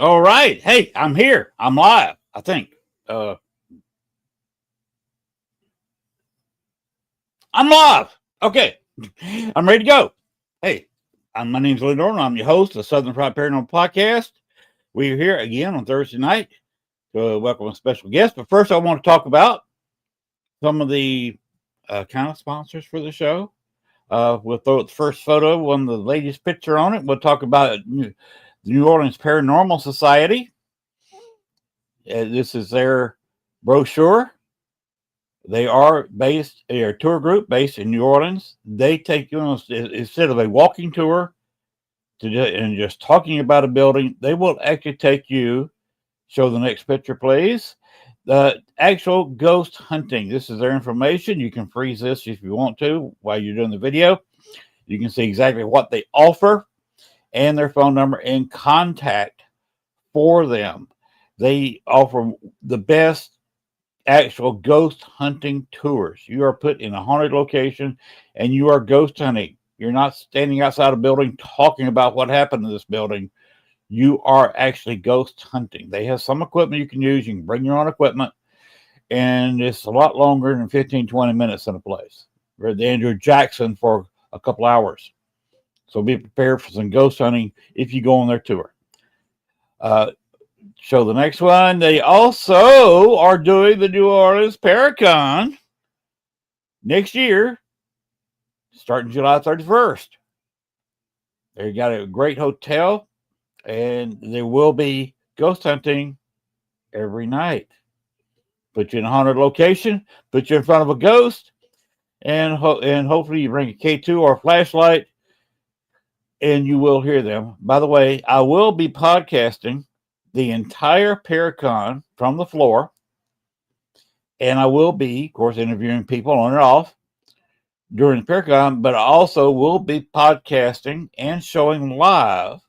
All right. Hey, I'm here. I'm live, I think. I'm live. Okay. I'm ready to go. Hey, my name's Lee Norton. I'm your host of the Southern Fried Paranormal Podcast. We're here again on Thursday night to welcome a special guest. But first, I want to talk about some of the kind of sponsors for the show. We'll throw the first photo, one of the ladies' picture on it. We'll talk about the New Orleans Paranormal Society. This is their brochure. They are a tour group based in New Orleans. They take you on, instead of a walking tour and just talking about a building, they will actually take you, show the next picture, please, the actual ghost hunting. This is their information. You can freeze this if you want to while you're doing the video. You can see exactly what they offer and their phone number and contact for them. They offer the best actual ghost hunting tours. You are put in a haunted location and you are ghost hunting. You're not standing outside a building talking about what happened in this building. You are actually ghost hunting. They have some equipment you can use. You can bring your own equipment, and it's a lot longer than 15, 20 minutes in a place. We're at the Andrew Jackson for a couple hours. So be prepared for some ghost hunting if you go on their tour. Uh, show the next one. They also are doing the New Orleans Paracon next year, starting July 31st. They got a great hotel, and there will be ghost hunting every night. Put you in a haunted location, put you in front of a ghost, and hopefully you bring a K2 or a flashlight, and you will hear them. By the way, I will be podcasting the entire Paracon from the floor, and I will be, of course, interviewing people on and off during the Paracon, but I also will be podcasting and showing live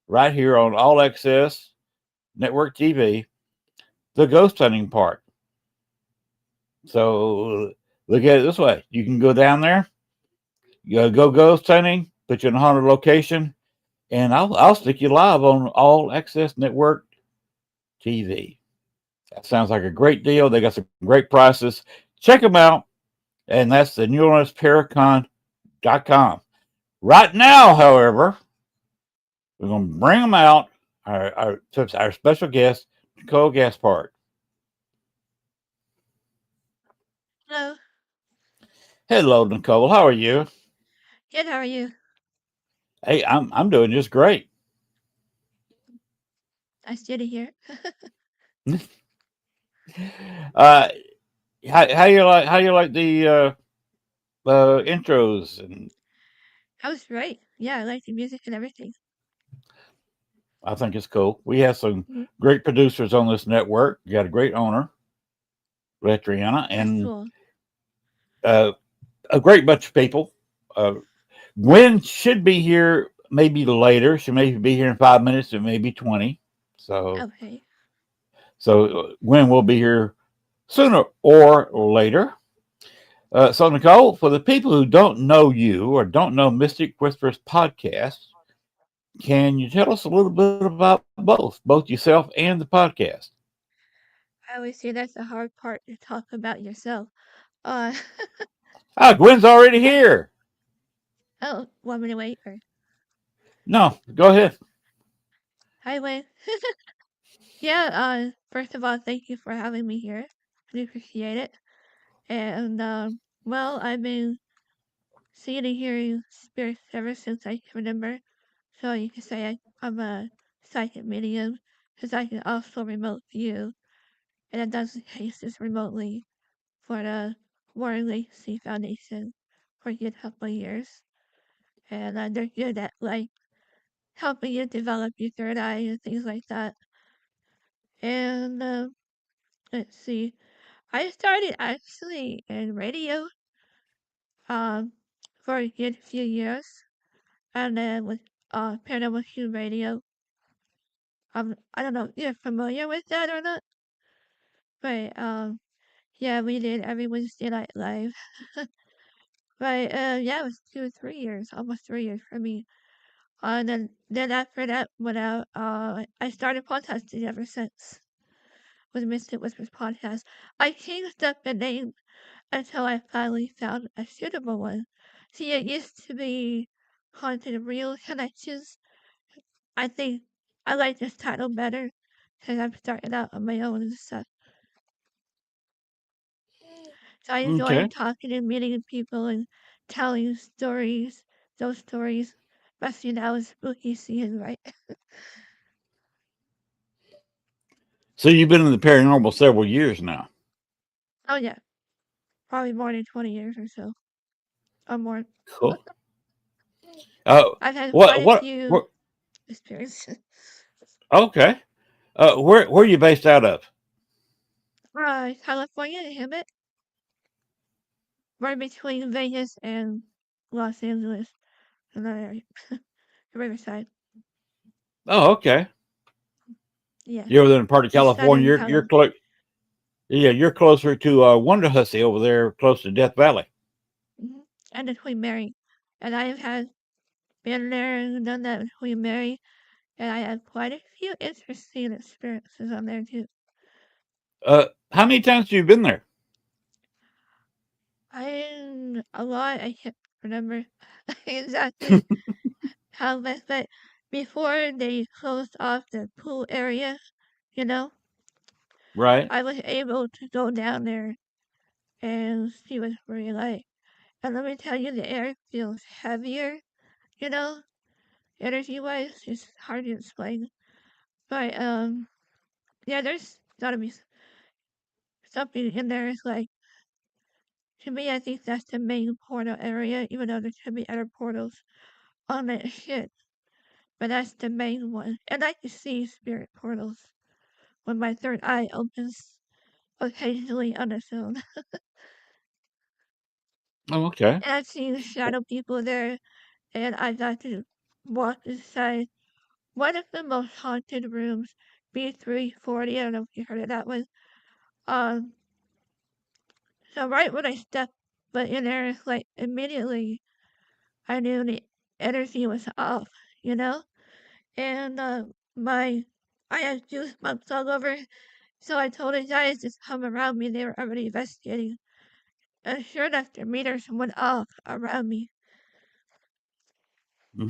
right here on All Access Network TV the ghost hunting part. So look at it this way: you can go down there, you go ghost hunting, put you in a haunted location, and I'll stick you live on All Access Network TV. That sounds like a great deal. They got some great prices. Check them out, and that's the NewOrleansParacon.com. Right now, however, we're going to bring them out. Our special guest, Nicole Gaspard. Hello. Hello, Nicole. How are you? Good, how are you? Hey, I'm doing just great. Nice to hear. Uh, how you like the intros, and I was right. Yeah, I like the music and everything. I think it's cool. We have some Mhm. great producers on this network. You got a great owner, Letriana, That's and cool. uh, a great bunch of people. Uh, Gwen should be here maybe later. She may be here in 5 minutes. It may be 20. So, Okay. Gwen will be here sooner or later. So, Nicole, for the people who don't know you or don't know Mystic Whispers podcast, can you tell us a little bit about both yourself and the podcast? I always say that's the hard part to talk about yourself. Uh, Ah, Gwen's already yeah. here. Oh, 1 minute wait. Or, No, go ahead. hi, Wayne. Yeah, first of all, thank you for having me here. I do appreciate it. And, well, I've been seeing and hearing spirits ever since I can remember. So you can say I'm a psychic medium, because I can also remote view. And I've done some cases remotely for the Warren Legacy Foundation for a good couple of years. And they're good at like helping you develop your third eye and things like that. And let's see, I started actually in radio um, for a good few years, and then with Paranormal Q Radio. I don't know if you're familiar with that or not, but yeah, we did every Wednesday night live. But yeah, it was 2 or 3 years, almost 3 years for me. Then after that, when I started podcasting ever since with Mystic Whispers podcast. I changed up the name until I finally found a suitable one. See, it used to be Haunted Real Connections. I think I like this title better because I'm starting out on my own and stuff. So I enjoy Okay. talking and meeting people and telling stories, those stories, especially now in spooky season, right? So you've been in the paranormal several years now. Oh yeah, probably more than 20 years or so, or more. Cool. Uh, I've had quite what a what few what? experiences. Okay. Where are you based out of? California, Hemet, right between Vegas and Los Angeles, in that area, the Riverside. Oh, okay. Yeah, You're over there in part of just California. Southern You're California. close. Yeah, you're closer to Wonderhussy over there, close to Death Valley. Mhm. And the Queen Mary. And I have had been there and done that with Queen Mary, and I had quite a few interesting experiences on there too. How many times have you been there? A lot. I can't remember exactly how much, but before they closed off the pool area, you know, Right. I was able to go down there and see what it's really like. And let me tell you, the air feels heavier, you know, energy wise. It's hard to explain. But yeah, there's gotta be something in there. It's like, to me, I think that's the main portal area, even though there could be other portals on that ship. But that's the main one. And I can see spirit portals when my third eye opens occasionally on its own. Oh, okay. And I've seen shadow people there, and I got to walk inside one of the most haunted rooms, B340. I don't know if you heard of that one. Um, so right when I stepped but in there, it's like immediately I knew the energy was off, you know? And my I had goosebumps all over, so I told the guys to come around me. They were already investigating. And sure enough, their meters went off around me.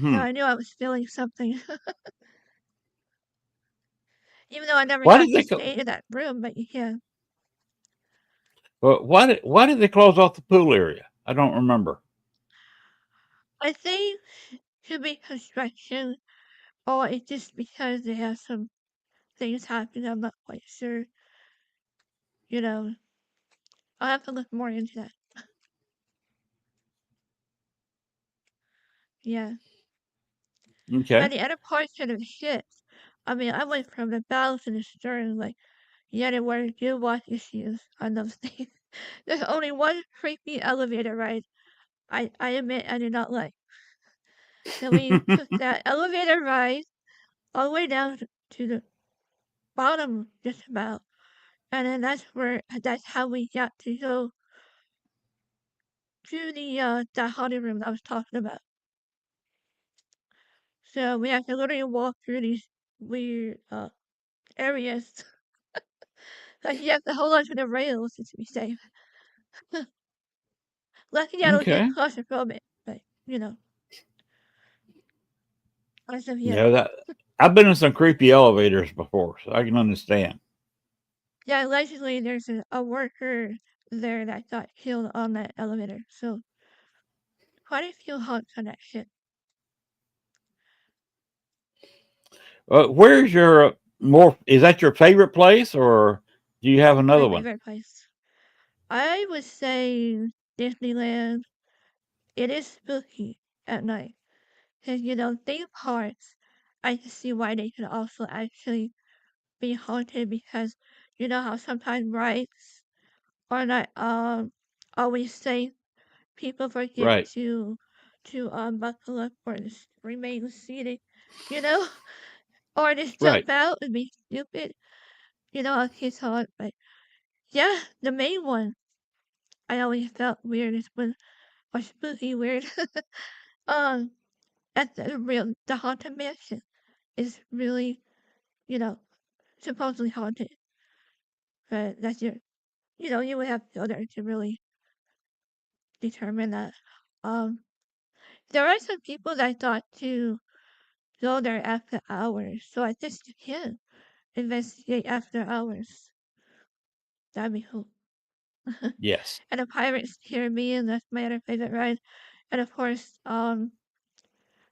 So Hmm. I knew I was feeling something, even though I never Why got did to they? stay in that room. But yeah, Why did they close off the pool area? I don't remember. I think should be construction, or it's just because they have some things happening. I'm not quite sure. You know, I'll have to look more into that. Yeah, Okay. but the other parts of the ship. I mean, I went from the bow to the stern, like, yeah, there were good watch issues on those things. There's only one creepy elevator ride I admit I did not like. So we took that elevator ride all the way down to the bottom, just about. And then that's how we got to go to the haunted room that I was talking about. So we have to literally walk through these weird areas. Like you have to hold on to the rails to be safe. Luckily I don't get Okay. claustrophobic, but you know, as of yet. Yeah, that I've been in some creepy elevators before, so I can understand. Yeah, allegedly there's a worker there that got killed on that elevator. So quite a few haunts on that ship. Where's your more? Is that your favorite place, or do you have My another one? favorite place. I would say Disneyland. It is spooky at night. Because, you know, theme parks, I can see why they could also actually be haunted because you know how sometimes rides are not always safe. People forget Right. to buckle up or just remain seated, you know, or just Right. jump out and be stupid. You know, kids hard, but yeah, the main one I always felt weird is when or spooky weird. um, at the haunted mansion is really, you know, supposedly haunted, but that's you know, you would have to go there to really determine that. Um, there are some people that thought to go there after hours, so I guess you can investigate after hours. That'd be cool. Yes. And the Pirates Caribbean, that's my other favorite ride. And of course,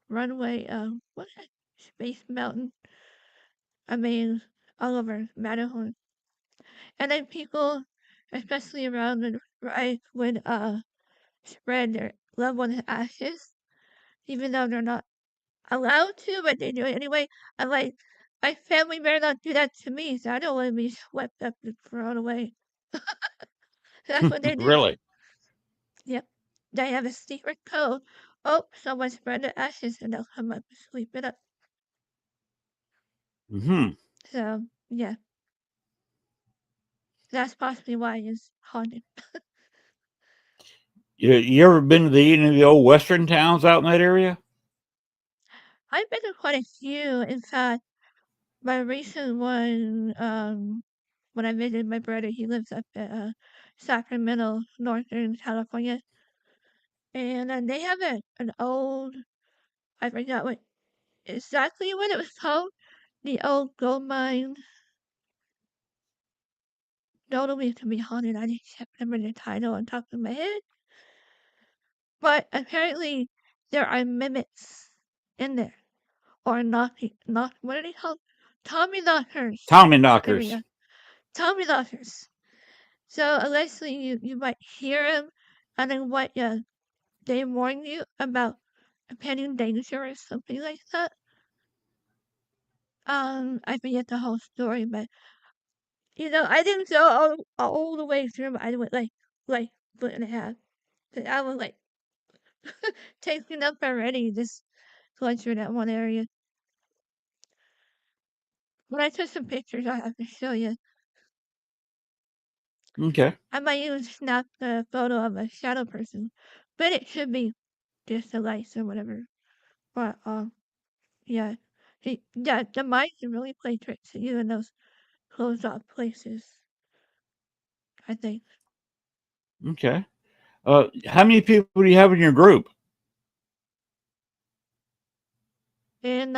Runway, what's that? Space Mountain. I mean, all over Matterhorn. And then people, especially around the ride, would spread their loved ones' ashes, even though they're not allowed to, but they do it anyway. I'm like, my family better not do that to me, so I don't want to be swept up and thrown away. That's what they do. Really. Yep. They have a secret code. Oh, someone spread their ashes and they'll come up and sweep it up. Hmm. So, yeah. That's possibly why it's haunted. You ever been to any of the old western towns out in that area? I've been to quite a few. In fact, my recent one, when I visited my brother, he lives up at Sacramento, Northern California, and they have an old, I forgot what exactly what it was called, the old gold mine. Totally to be haunted. I just can't remember the title on top of my head, but apparently there are mimics in there, or not what are they called? Tommy knockers. Tommy There we go. knockers. Tommy knockers. So allegedly you might hear them, and then what? Yeah, they warn you about impending danger or something like that. I forget the whole story, but I didn't go all the way through. I went like foot and a half. 'Cause I was like taking up already, just going through that one area. When I took some pictures, I have to show you. Okay. I might even snap the photo of a shadow person, but it should be just the lights or whatever. But yeah, yeah, the mice can really play tricks at you in those closed off places. I think, Okay. How many people do you have in your group? and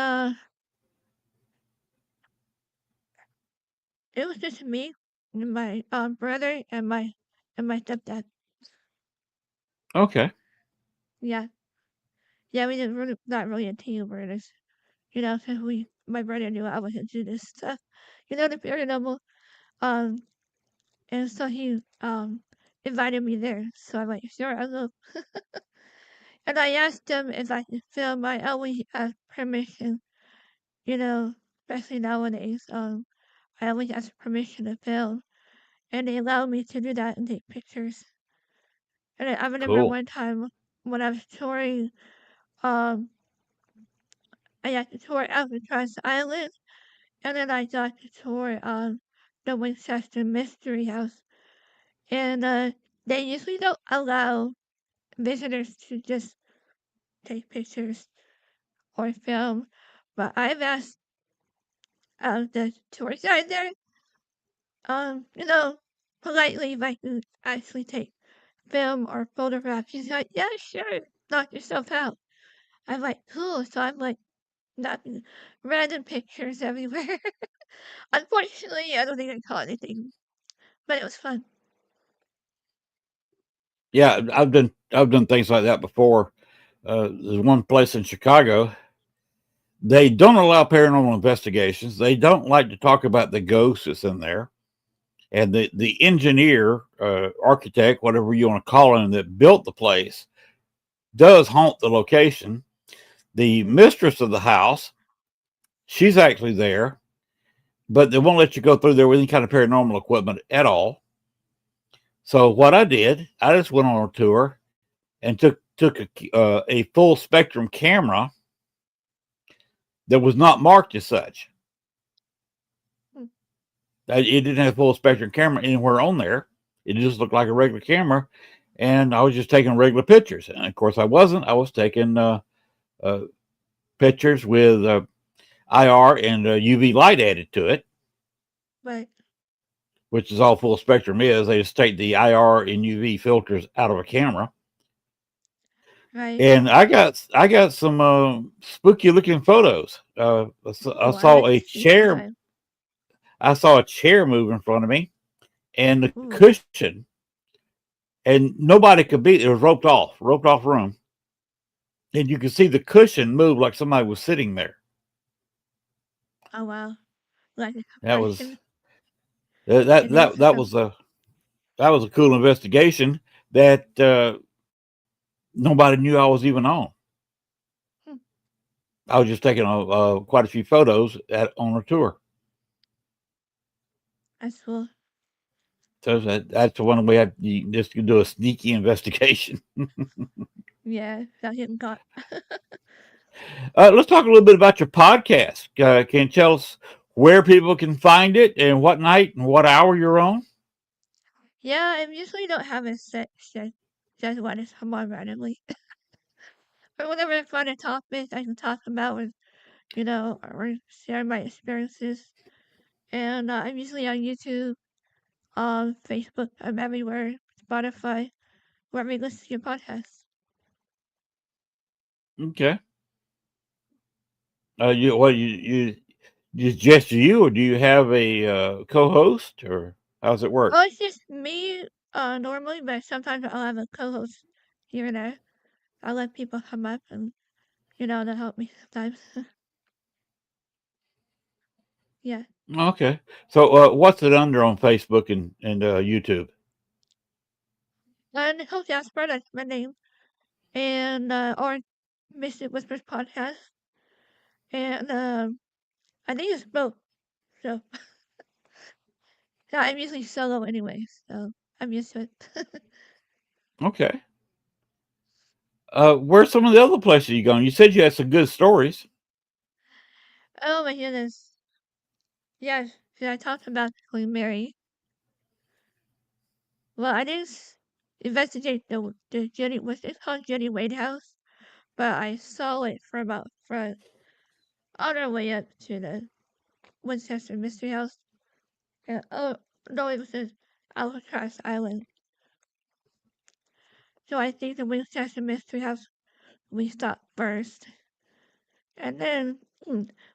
it was just me, and my brother, and my stepdad. Okay. Yeah, yeah, we didn't really not really a team. We're just since my brother knew I was into this stuff, the paranormal. Um, and so he invited me there. So I'm like, sure, I'll go. And I asked him if I could film. I always ask permission, you know, especially nowadays. I always ask permission to film, and they allowed me to do that and take pictures. And I remember Cool. one time when I was touring, um, I got to tour Alcatraz Island, and then I got to tour the Winchester Mystery House. And they usually don't allow visitors to just take pictures or film, but I've asked the tour guide there, you know, politely if I could actually take film or photograph. He's like, yeah, sure, knock yourself out. I'm like, cool. So I'm like, knocking random pictures everywhere. Unfortunately, I don't think I caught anything, but it was fun. Yeah, I've done things like that before. There's one place in Chicago. They don't allow paranormal investigations. They don't like to talk about the ghosts that's in there. And the engineer, architect, whatever you want to call him, that built the place, does haunt the location. The mistress of the house, she's actually there, but they won't let you go through there with any kind of paranormal equipment at all. So what I did, I just went on a tour and took a full spectrum camera that was not marked as such. Hmm. It didn't have full spectrum camera anywhere on there. It just looked like a regular camera, and I was just taking regular pictures. And of course, I wasn't. I was taking uh, pictures with IR and UV light added to it, But which is all full spectrum is. They just take the IR and UV filters out of a camera. right. And I got some spooky looking photos. I Ooh, I saw like to a see chair. sometime. I saw a chair move in front of me, and the Ooh, cushion, and nobody could be. It was roped off room, and you could see the cushion move like somebody was sitting there. oh wow, like a That was compression. that It that is that, a that was a cool investigation that nobody knew I was even on. hmm, I was just taking quite a few photos on a tour. that's cool. So that's the one way you just do a sneaky investigation. Yeah, without getting caught. Let's talk a little bit about your podcast. Can you tell us where people can find it and what night and what hour you're on? Yeah, I usually don't have a set one just come on randomly. But whenever I find a topic I can talk about with, or share my experiences. And I'm usually on YouTube, Facebook, I'm everywhere, Spotify, wherever you listen to your podcasts. Okay. You just you, or do you have a co-host, or how's it work? Oh, it's just me, normally, but sometimes I'll have a co-host here and there. I'll let people come up and, they'll help me sometimes. Yeah. Okay. So, what's it under on Facebook and YouTube? Nicole Gaspard, that's my name. And, or Mystic Whispers Podcast. And, I think it's both. So, yeah, I'm usually solo anyway, so I'm used to it. Okay. Where's some of the other places you gone? You said you had some good stories. Oh my goodness. Yes, should I talk about Queen Mary? Well, I didn't investigate the Jenny, what's it called, Jenny Wade House, but I saw it from about front on our way up to the Winchester Mystery House. And, oh, no, it was the Alcatraz Island. So I think the Winchester Mystery House we stopped first. And then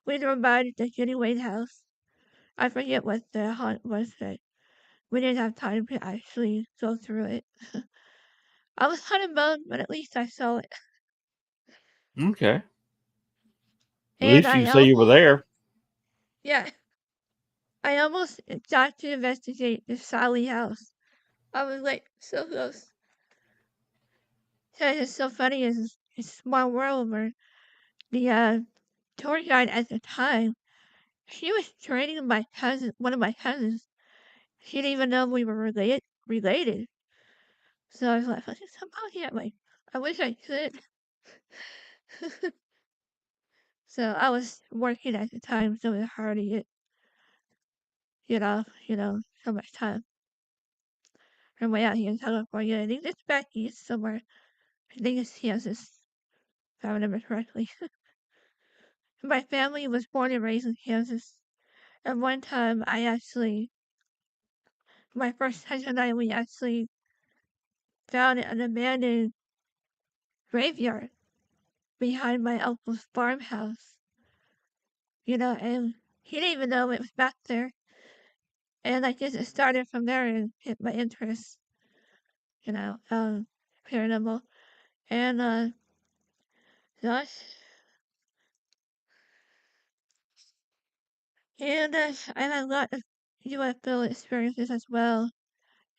we drove by the Jenny Wade House. I forget what the haunt was, but we didn't have time to actually go through it. I was kind of bummed, but at least I saw it. Okay. At And least you I can say you were almost, there. yeah, I almost got to investigate the Sally house. I was like so close. So it's so funny. It's a small world where the tour guide at the time, she was training my cousin, one of my cousins. She didn't even know we were related. So I was like, somehow, yeah, like, I wish I could. So I was working at the time, so it was hard to get so much time. I'm way out here in California. I think it's back east somewhere. I think it's Kansas, if I remember correctly. My family was born and raised in Kansas. And one time my first cousin and I, we actually found an abandoned graveyard behind my uncle's farmhouse, and he didn't even know it was back there. And I guess it started from there and hit my interest, you know, um, paranormal. And, gosh, and I had a lot of UFO experiences as well,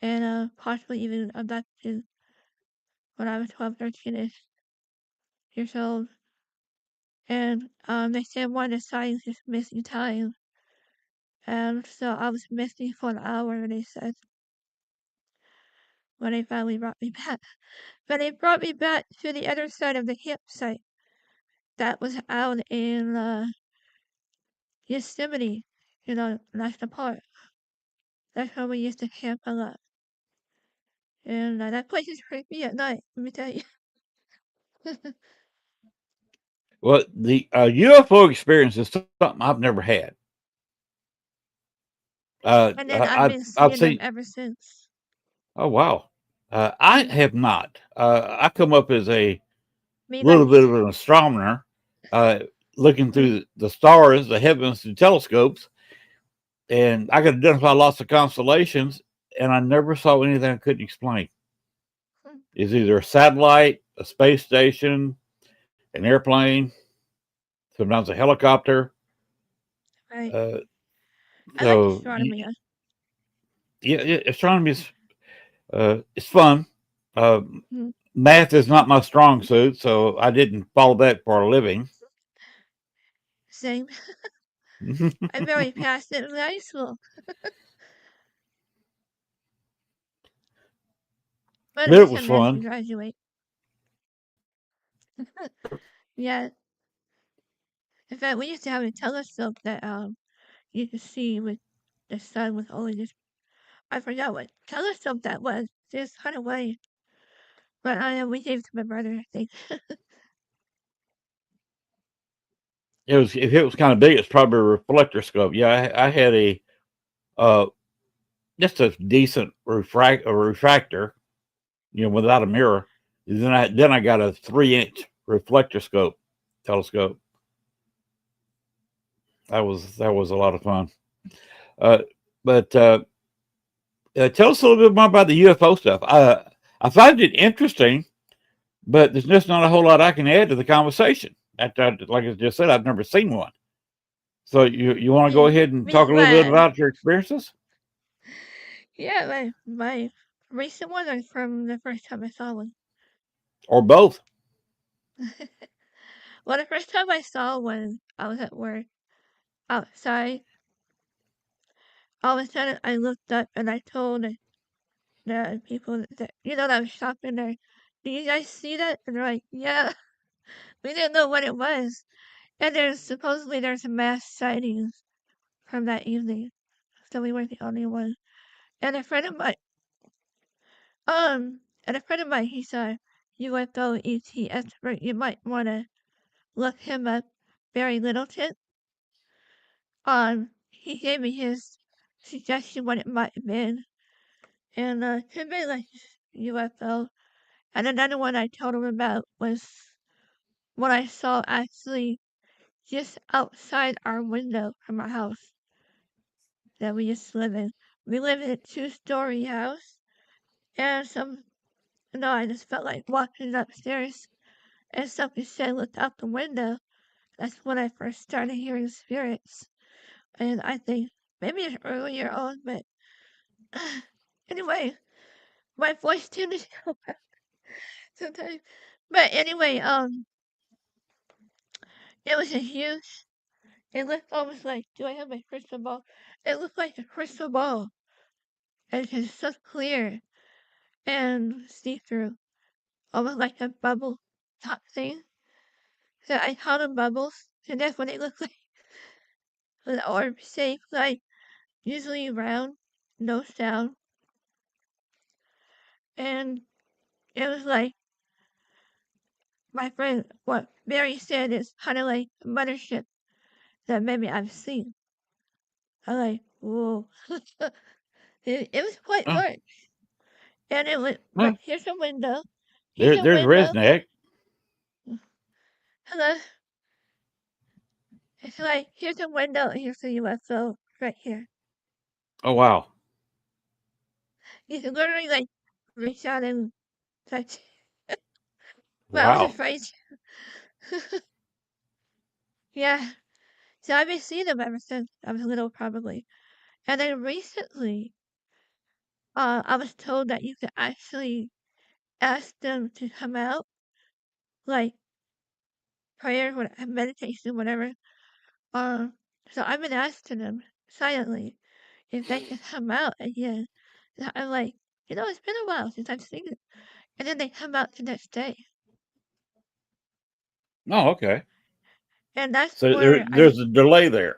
and possibly even abducted when I was 12, 13-ish years old. And they said one of the signs is missing time. And so I was missing for an hour, they said, when they finally brought me back. But they brought me back to the other side of the campsite that was out in Yosemite, National Park. That's where we used to camp a lot. And that place is creepy at night, let me tell you. Well, the UFO experience is something I've never had. And then I've been I've seeing them seen. ever since. Oh wow. I Mm, have not. I come up as a me little neither. bit of an astronomer, uh, looking Mm, through the stars, the heavens, through telescopes, and I could identify lots of constellations, and I never saw anything I couldn't explain. mm, It's either a satellite, a space station, an airplane, sometimes a helicopter. right. Uh, I like so astronomy. yeah, astronomy is it's fun. Uh, Mm, Math is not my strong suit, so I didn't follow that for a living. same. I barely passed it in high school, but at But it least I was managed to fun. graduate. Yeah. In fact, we used to have a telescope that you could see with the sun with only just I forgot what telescope that was. Just kind of way. But we gave it to my brother, I think. It was if it was kind of big, it's probably a reflector scope. Yeah, I had a uh, just a decent refractor, without a mirror. Then I got a 3-inch reflector scope telescope. That was a lot of fun. Uh, but tell us a little bit more about the UFO stuff. I find it interesting, but there's just not a whole lot I can add to the conversation. Like I just said, I've never seen one. So you want to go ahead and Me talk a little bit glad. about your experiences, Yeah, my recent one is from the first time I saw one. or both? Well, the first time I saw one, I was at work outside. All of a sudden, I looked up and I told the people that was shopping there, "Do you guys see that?" And they're like, "Yeah." We didn't know what it was. And there's a mass sightings from that evening, so we weren't the only one. And a friend of mine, he saw UFO ET expert. You might want to look him up. Barry Littleton. He gave me his suggestion what it might have been, and could be like UFO. And another one I told him about was what I saw actually just outside our window from our house that we just live in. We live in a 2-story house, and I just felt like walking upstairs, and something said, "Look out the window." That's when I first started hearing spirits, and I think maybe it's earlier on, but anyway, my voice tends to go back sometimes. But anyway, it was a huge. It looked almost like. Do I have my crystal ball? It looked like a crystal ball, and it's so clear and see-through, almost like a bubble top thing. So I call them bubbles, and that's what they look like. An orb shape, like usually round, no sound, and it was like my friend, what Mary said is kind of like a mothership that maybe I've seen. I'm like, whoa. It was quite Oh, large. And it was, but well, here's a window. Here's a there's window. Resnick. Hello. It's like, here's a window. Here's a UFO right here. Oh wow, You can literally like reach out and touch. But I was wow. afraid. Yeah. So I've been seeing them ever since I was little, probably. And then recently, I was told that you could actually ask them to come out, like prayer, meditation, whatever. Um, so I've been asking them silently if they can come out again. And I'm like, it's been a while since I've seen it. And then they come out the next day. Oh, okay. And that's So where there's a delay there.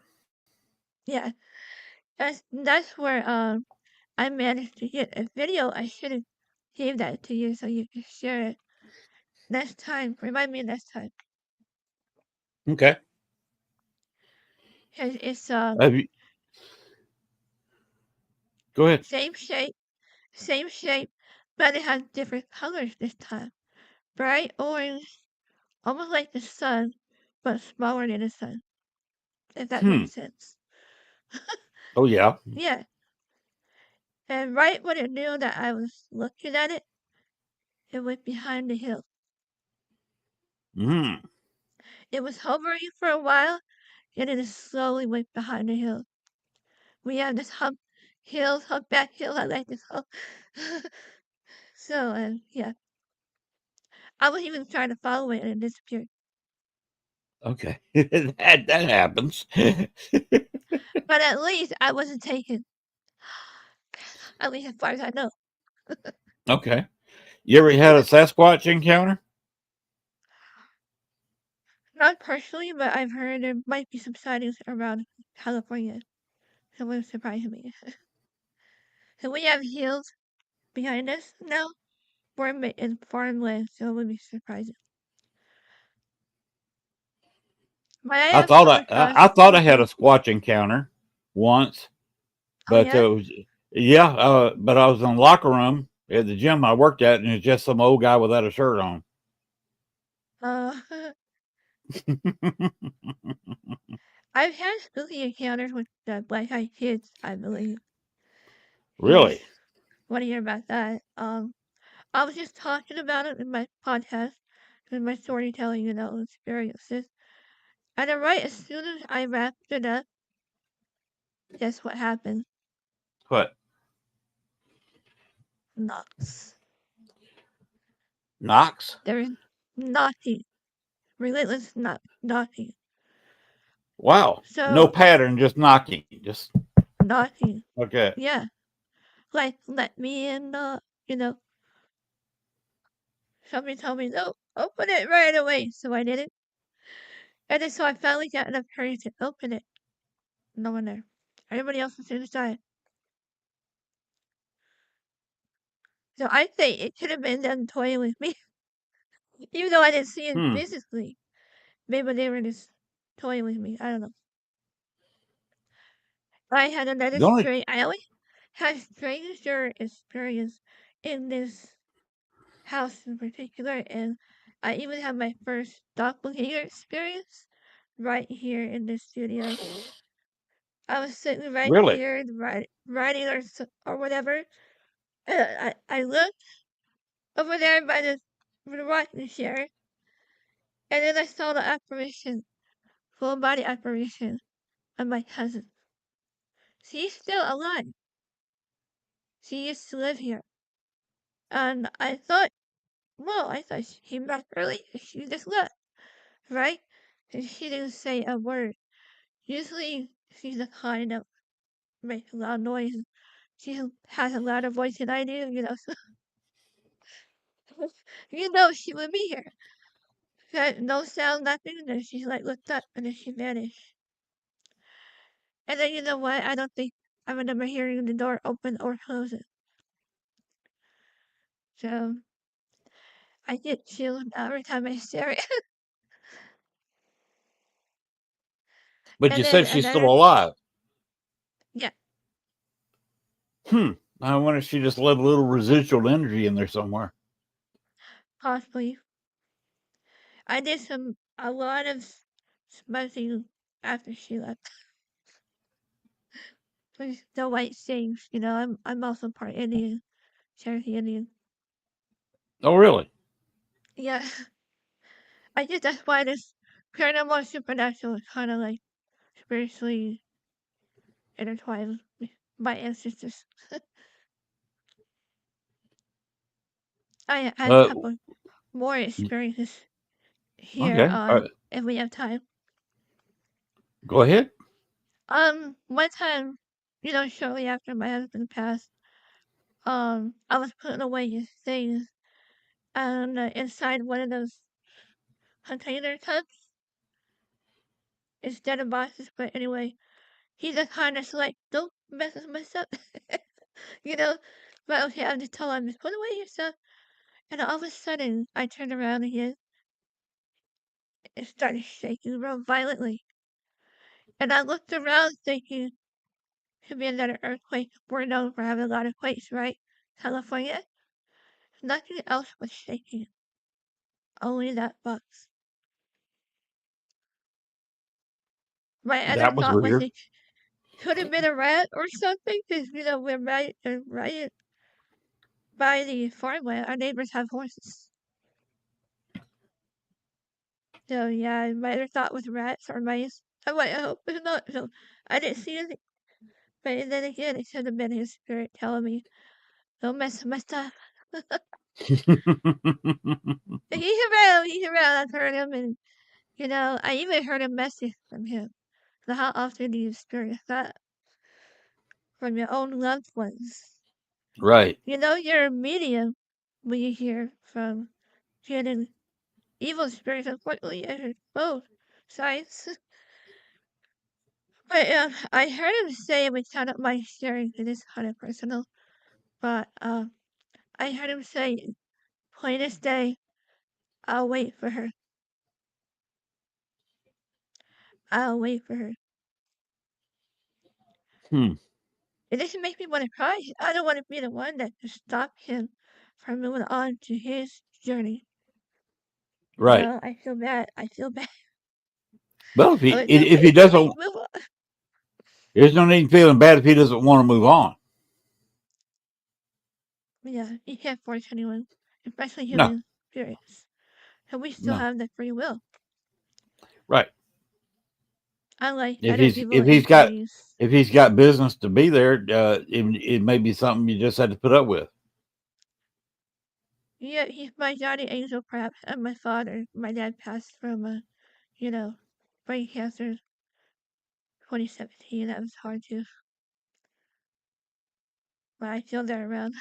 yeah, that's where I managed to get a video. I should have gave that to you so you can share it next time. Remind me next time. Okay. 'Cause it's Have you, go ahead. same shape, but it has different colors this time. Bright orange, almost like the sun, but smaller than the sun. If that Hmm. makes sense. Oh yeah. Yeah. And right when it knew that I was looking at it, it went behind the hill. Hmm. It was hovering for a while, and it slowly went behind the hill. We have this humpback hill. I like this hump. So, yeah. I was even trying to follow it and it disappeared. Okay. That happens. But at least I wasn't taken. At least as far as I know. Okay. You ever had a Sasquatch encounter? Not personally, but I've heard there might be some sightings around California. So it wouldn't surprise me. So we have hills behind us now. We're in farmland, so it would be surprising. But I I have thought come I across I thought I had a people. Squatch encounter once, Oh but yeah. it was yeah. But I was in the locker room at the gym I worked at, and it was just some old guy without a shirt on. Uh, I've had spooky encounters with the black-eyed kids, I believe. Yes. Really? Want to hear about that? I was just talking about it in my podcast, in my storytelling, experiences. And then right as soon as I wrapped it up, guess what happened? What? Knocks. Knox? There's knocking. Relentless knocking. Wow. No So, pattern, just knocking. Just knocking. okay. Yeah. Like, let me in, you know. Somebody told me, no, open it right away. So I did it. And then so I finally got enough courage to open it. No one there. Everybody else was inside. So I think it could have been them toying with me. Even though I didn't see it Hmm. physically. Maybe they were just toying with me. I don't know. I had another The only strange. I always had stranger experience in this house in particular, and I even had my first doppelganger experience right here in the studio. I was sitting right really here, writing or whatever. And I looked over there by the rocking chair, and then I saw the apparition, full body apparition of my cousin. She's still alive. She used to live here. And I thought, well, I thought she came back early. She just left, right? And she didn't say a word. Usually, she's the kind that makes a loud noise. She has a louder voice than I do. So she would be here. No sound, nothing. And then she like looked up and then she vanished. And then you know what? I don't think I remember hearing the door open or close it. So I get chills every time I stare at it. but And you then said she's still another, alive. yeah, Hmm. I wonder if she just let a little residual energy in there somewhere. possibly. I did a lot of smudging after she left. With the white things, I'm also part Indian, Cherokee Indian. Oh, really? Yeah, I think that's why this paranormal supernatural is kind of like spiritually intertwined with my ancestors. I have a Uh, couple more experiences here okay. if we have time. Go ahead. One time, shortly after my husband passed, I was putting away his things and inside one of those container tubs instead of boxes. But anyway, he's the kind that's like, don't mess with my stuff, you know. But okay, I'm just telling him, just put away your stuff. And all of a sudden, I turned around again and started shaking real violently. And I looked around thinking, could be another earthquake. We're known for having a lot of quakes, right? California. Nothing else was shaking. Only that box. My other That was thought was weird. it could have been a rat or something, because we're right by the farmland. Our neighbors have horses. So yeah, my other thought was rats or mice. I hope it's not. So I didn't see anything. But then again, it should have been his spirit telling me, don't mess with my stuff. He's around. I've heard him, and I even heard a message from him. So how often do you experience that from your own loved ones? Right. You're a medium when you hear from good and evil spirits. Unfortunately, I heard both sides. But I heard him say, which kind of my sharing, because it's kind of personal. but I heard him say, plain as day, I'll wait for her. I'll wait for her. Hmm. It doesn't make me want to cry. I don't want to be the one that to stop him from moving on to his journey. Right. I feel bad. I feel bad. Well, Oh, it's if okay, he Chloe. doesn't, Move on. there's no need feeling bad if he doesn't want to move on. Yeah, you can't force anyone, especially No, human spirits. So we still no. have the free will, Right. unlike If other he's evil if he's got entities. if he's got business to be there, it may be something you just had to put up with. Yeah, he's my guardian angel, perhaps, and my father. My dad passed from, you know, brain cancer 2017. That was hard too, but I feel they're around.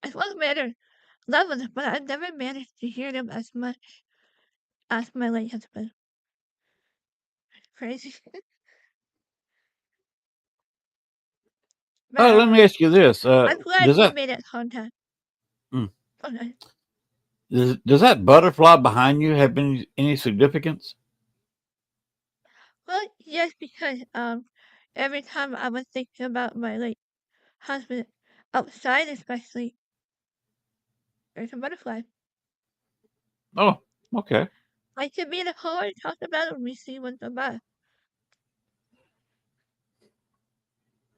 As well as matter, love them, but I've never managed to hear them as much as my late husband. Crazy. But Let me ask you this: I'm glad does he that made that contact. mm, Okay. does that butterfly behind you have any significance? Well, yes, because every time I was thinking about my late husband outside, especially, there's a butterfly. Oh, okay, I could be in a car and talk about it when we see one come by.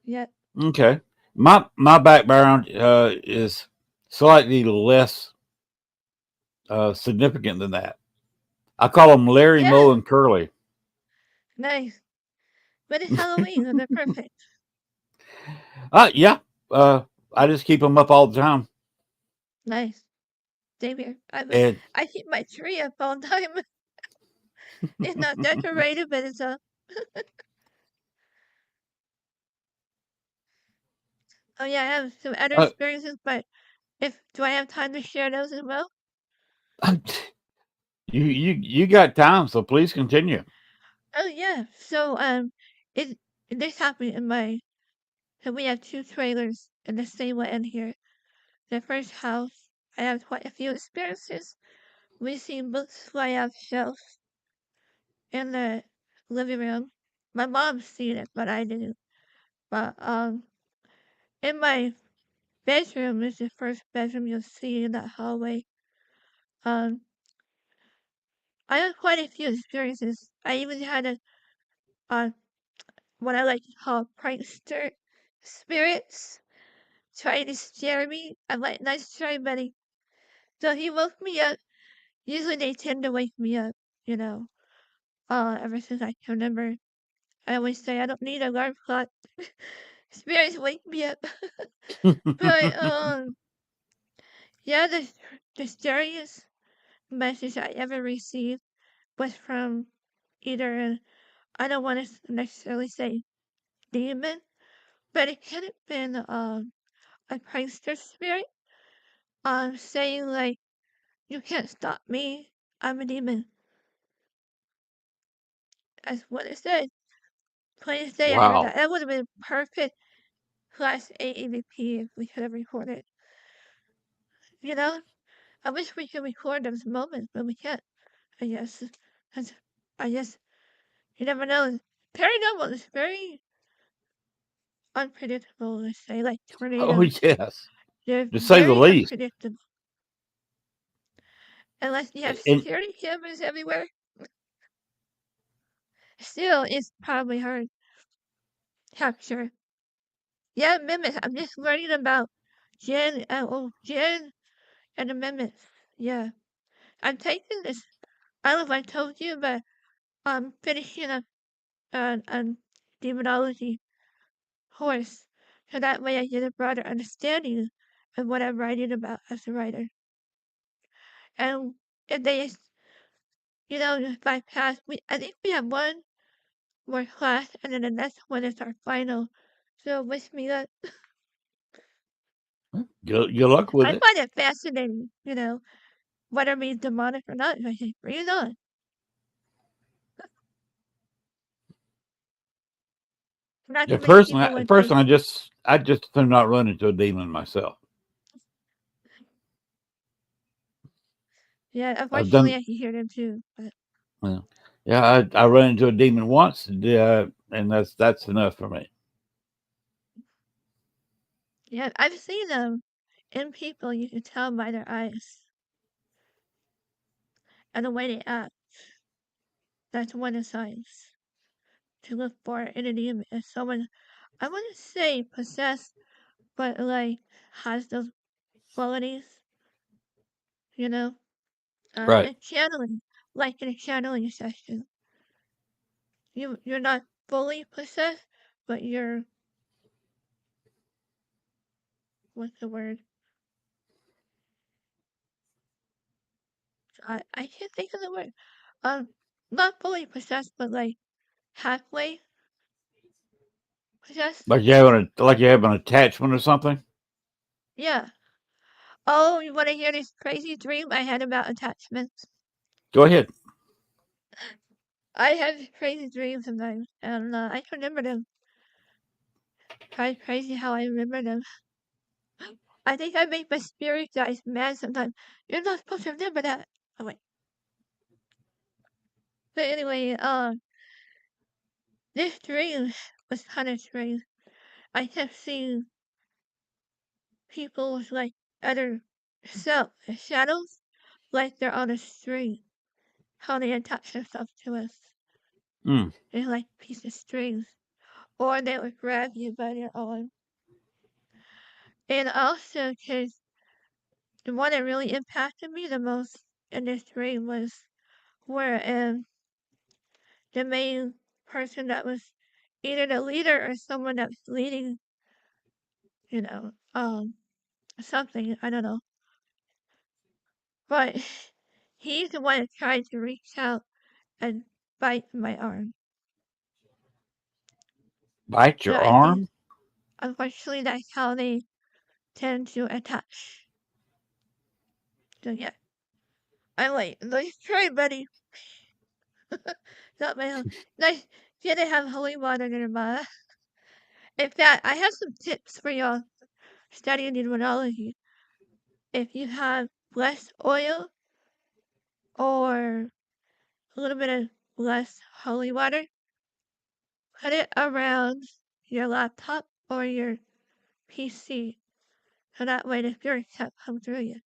Yeah. okay. My background is slightly less significant than that. I call them Larry, Yeah. Moe, and Curly. Nice. But it's Halloween, so they're perfect. Yeah. Uh, I just keep them up all the time, Nice. Same here. and I keep my tree up all the time. It's not decorated, but it's up. Oh yeah, I have some other uh, experiences, but if do I have time to share those as well? you got time, so please continue. Oh yeah. So it this happened in my so we have two trailers in the same land here. The first house, I have quite a few experiences. We seen books fly off shelves in the living room. My mom's seen it, but I didn't. But in my bedroom is the first bedroom you'll see in that hallway. Um, I had quite a few experiences. I even had a what I like to call prankster spirits trying to scare me. I'm like, nice try, buddy. So he woke me up. Usually they tend to wake me up, you know. Ever since I can remember, I always say I don't need an alarm clock. Spirits wake me up. But yeah, the scariest message I ever received was from either I don't want to necessarily say demon, but it could have been a prankster spirit saying like, you can't stop me, I'm a demon. That's what it said. Plain as day I heard Wow. that. That would have been perfect class A EVP if we could have recorded. You know? I wish we could record those moments, but we can't. I guess. That's, I guess you never know. Paranormal is very unpredictable, let's say, like Oh tornadoes. yes, They're to say the very least. unpredictable. Unless you have And security cameras everywhere. Still, it's probably hard to capture. Yeah, mimics. I'm just learning about Jen and the mimics. Yeah. I'm taking this. I don't know if I told you, but I'm finishing a demonology course. So that way I get a broader understanding of what I'm writing about as a writer. And if they, if I pass, I think we have one more class, and then the next one is our final. So wish me luck. good luck with I it. find it fascinating, whether it means demonic or not. I say, bring it on. Not Yeah, too many people would think, personally, I just do not run into a demon myself. Yeah, I've unfortunately, done. I can hear them too. But Yeah, I ran into a demon once, and that's enough for me. yeah, I've seen them in people. You can tell by their eyes and the way they act. That's one of the signs to look for in a demon. If someone, I wouldn't say possessed, but like has those qualities, you know, Right. and channeling, like in a channeling session. You're not fully possessed, but you're, what's the word? I can't think of the word. Um, not fully possessed, but like halfway possessed. Like you have an attachment or something. Yeah. Oh, you want to hear this crazy dream I had about attachments? Go ahead. I have crazy dreams sometimes, and I can remember them. Kind of crazy how I remember them. I think I make my spirit guys mad sometimes. You're not supposed to remember that. Oh wait. But anyway, this dream was kind of strange. I kept seeing people with like other shadows, like they're on a string. How they attach themselves to us. Mm. They're like piece of strings. Or they would grab you by your arm. And also, because the one that really impacted me the most in this dream was where the main person that was either the leader or someone that was leading, you know, something, I don't know. But he's the one that tried to reach out and bite my arm. Bite So your I think, arm. unfortunately, that's how they tend to attach. So yeah, I'm like, let's try, buddy. Not my, nice. Yeah, they have holy water nearby. In fact, I have some tips for y'all studying numerology. If you have less oil or a little bit of less holy water, put it around your laptop or your PC so that way the spirits can't come through you.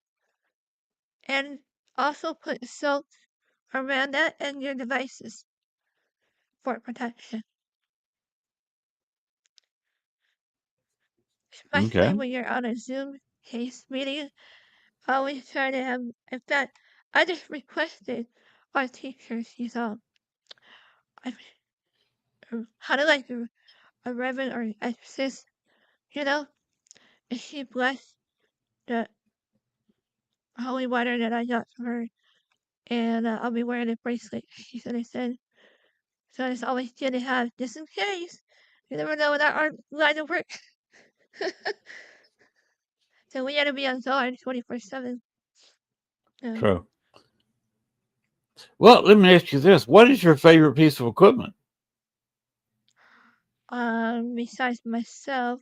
And also put salt around that and your devices for protection, especially Okay. when you're on a Zoom case meeting. I always try to have, in fact, I just requested our teachers, I, how to like a reverend or an exorcist, you know, and she blessed the holy water that I got from her, and I'll be wearing a bracelet. She said, so it's always good to have just in case. You never know when our arm line of work. So we gotta be on guard 24/7. Um, True. Well, let me ask you this: what is your favorite piece of equipment? besides myself,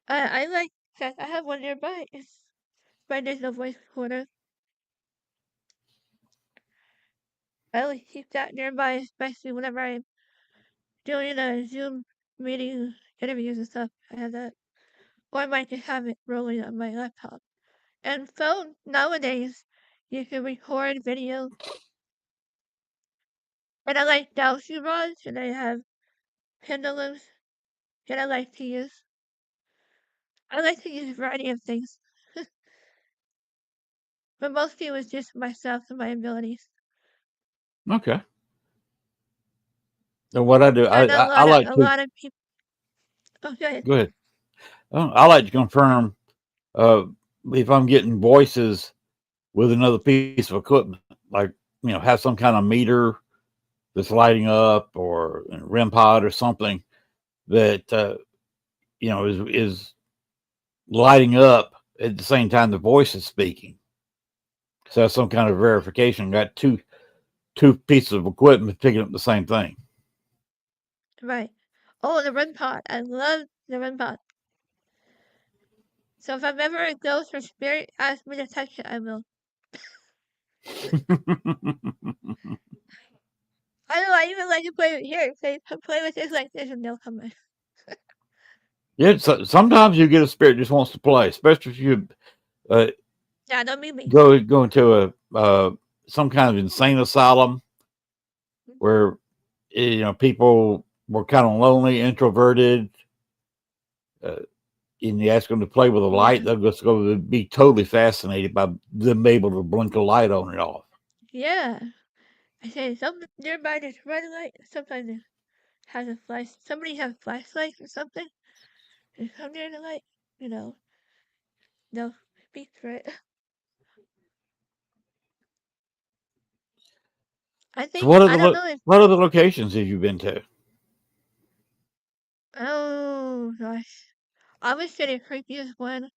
I like that I have one nearby. It's but there's no voice recorder. I always keep that nearby, especially whenever I'm doing a Zoom meeting, interviews and stuff. I have that. Or I might just have it rolling on my laptop. And phone nowadays, you can record video. And I like dowsing rods, and I have pendulums that I like to use. I like to use a variety of things, but mostly it was just myself and my abilities. Okay. And what I do, I know I like a to lot of people. Oh, go ahead. go ahead. I like to confirm uh, if I'm getting voices with another piece of equipment, like have some kind of meter that's lighting up or a REM pod or something that is lighting up at the same time the voice is speaking. So that's some kind of verification. Got two pieces of equipment picking up the same thing. Right. Oh, the REM pod. I love the REM pod. So if I'm ever a ghost or spirit asks me to touch it, I will. I know, I even like to play with here. Play with this like this and they'll come in. Yeah, so, sometimes you get a spirit just wants to play, especially if you uh, Yeah, don't be me. go into a some kind of insane asylum where people were kind of lonely, introverted, uh, and you ask them to play with a light, Yeah. they're just going to be totally fascinated by them able to blink a light on and off. Yeah. I say something nearby this red light. Sometimes it has a flash. Somebody has a flashlight or something. And come near the light. You know, they'll speak for it. So, what are I the don't know if, what other locations have you been to? oh gosh. I was the creepiest one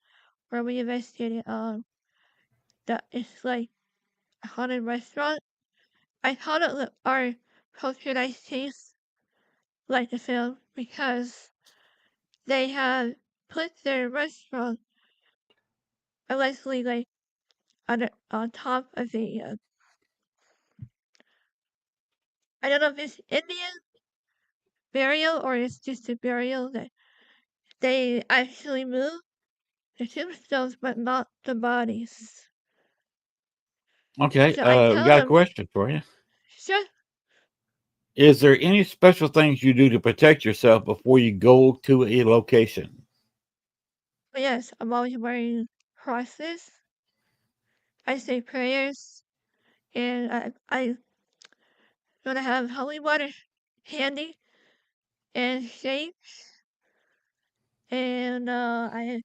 where we investigated, that it's like a haunted restaurant. I called it our poltergeist case, like the film, because they had put their restaurant allegedly like on top of a, I don't know if it's Indian burial or it's just a burial that they actually moved the tombstones but not the bodies. Okay, So I we tell got a them, question for you. sure, Is there any special things you do to protect yourself before you go to a location? but yes, I'm always wearing crosses. I say prayers, and I gonna have holy water handy and shapes, and I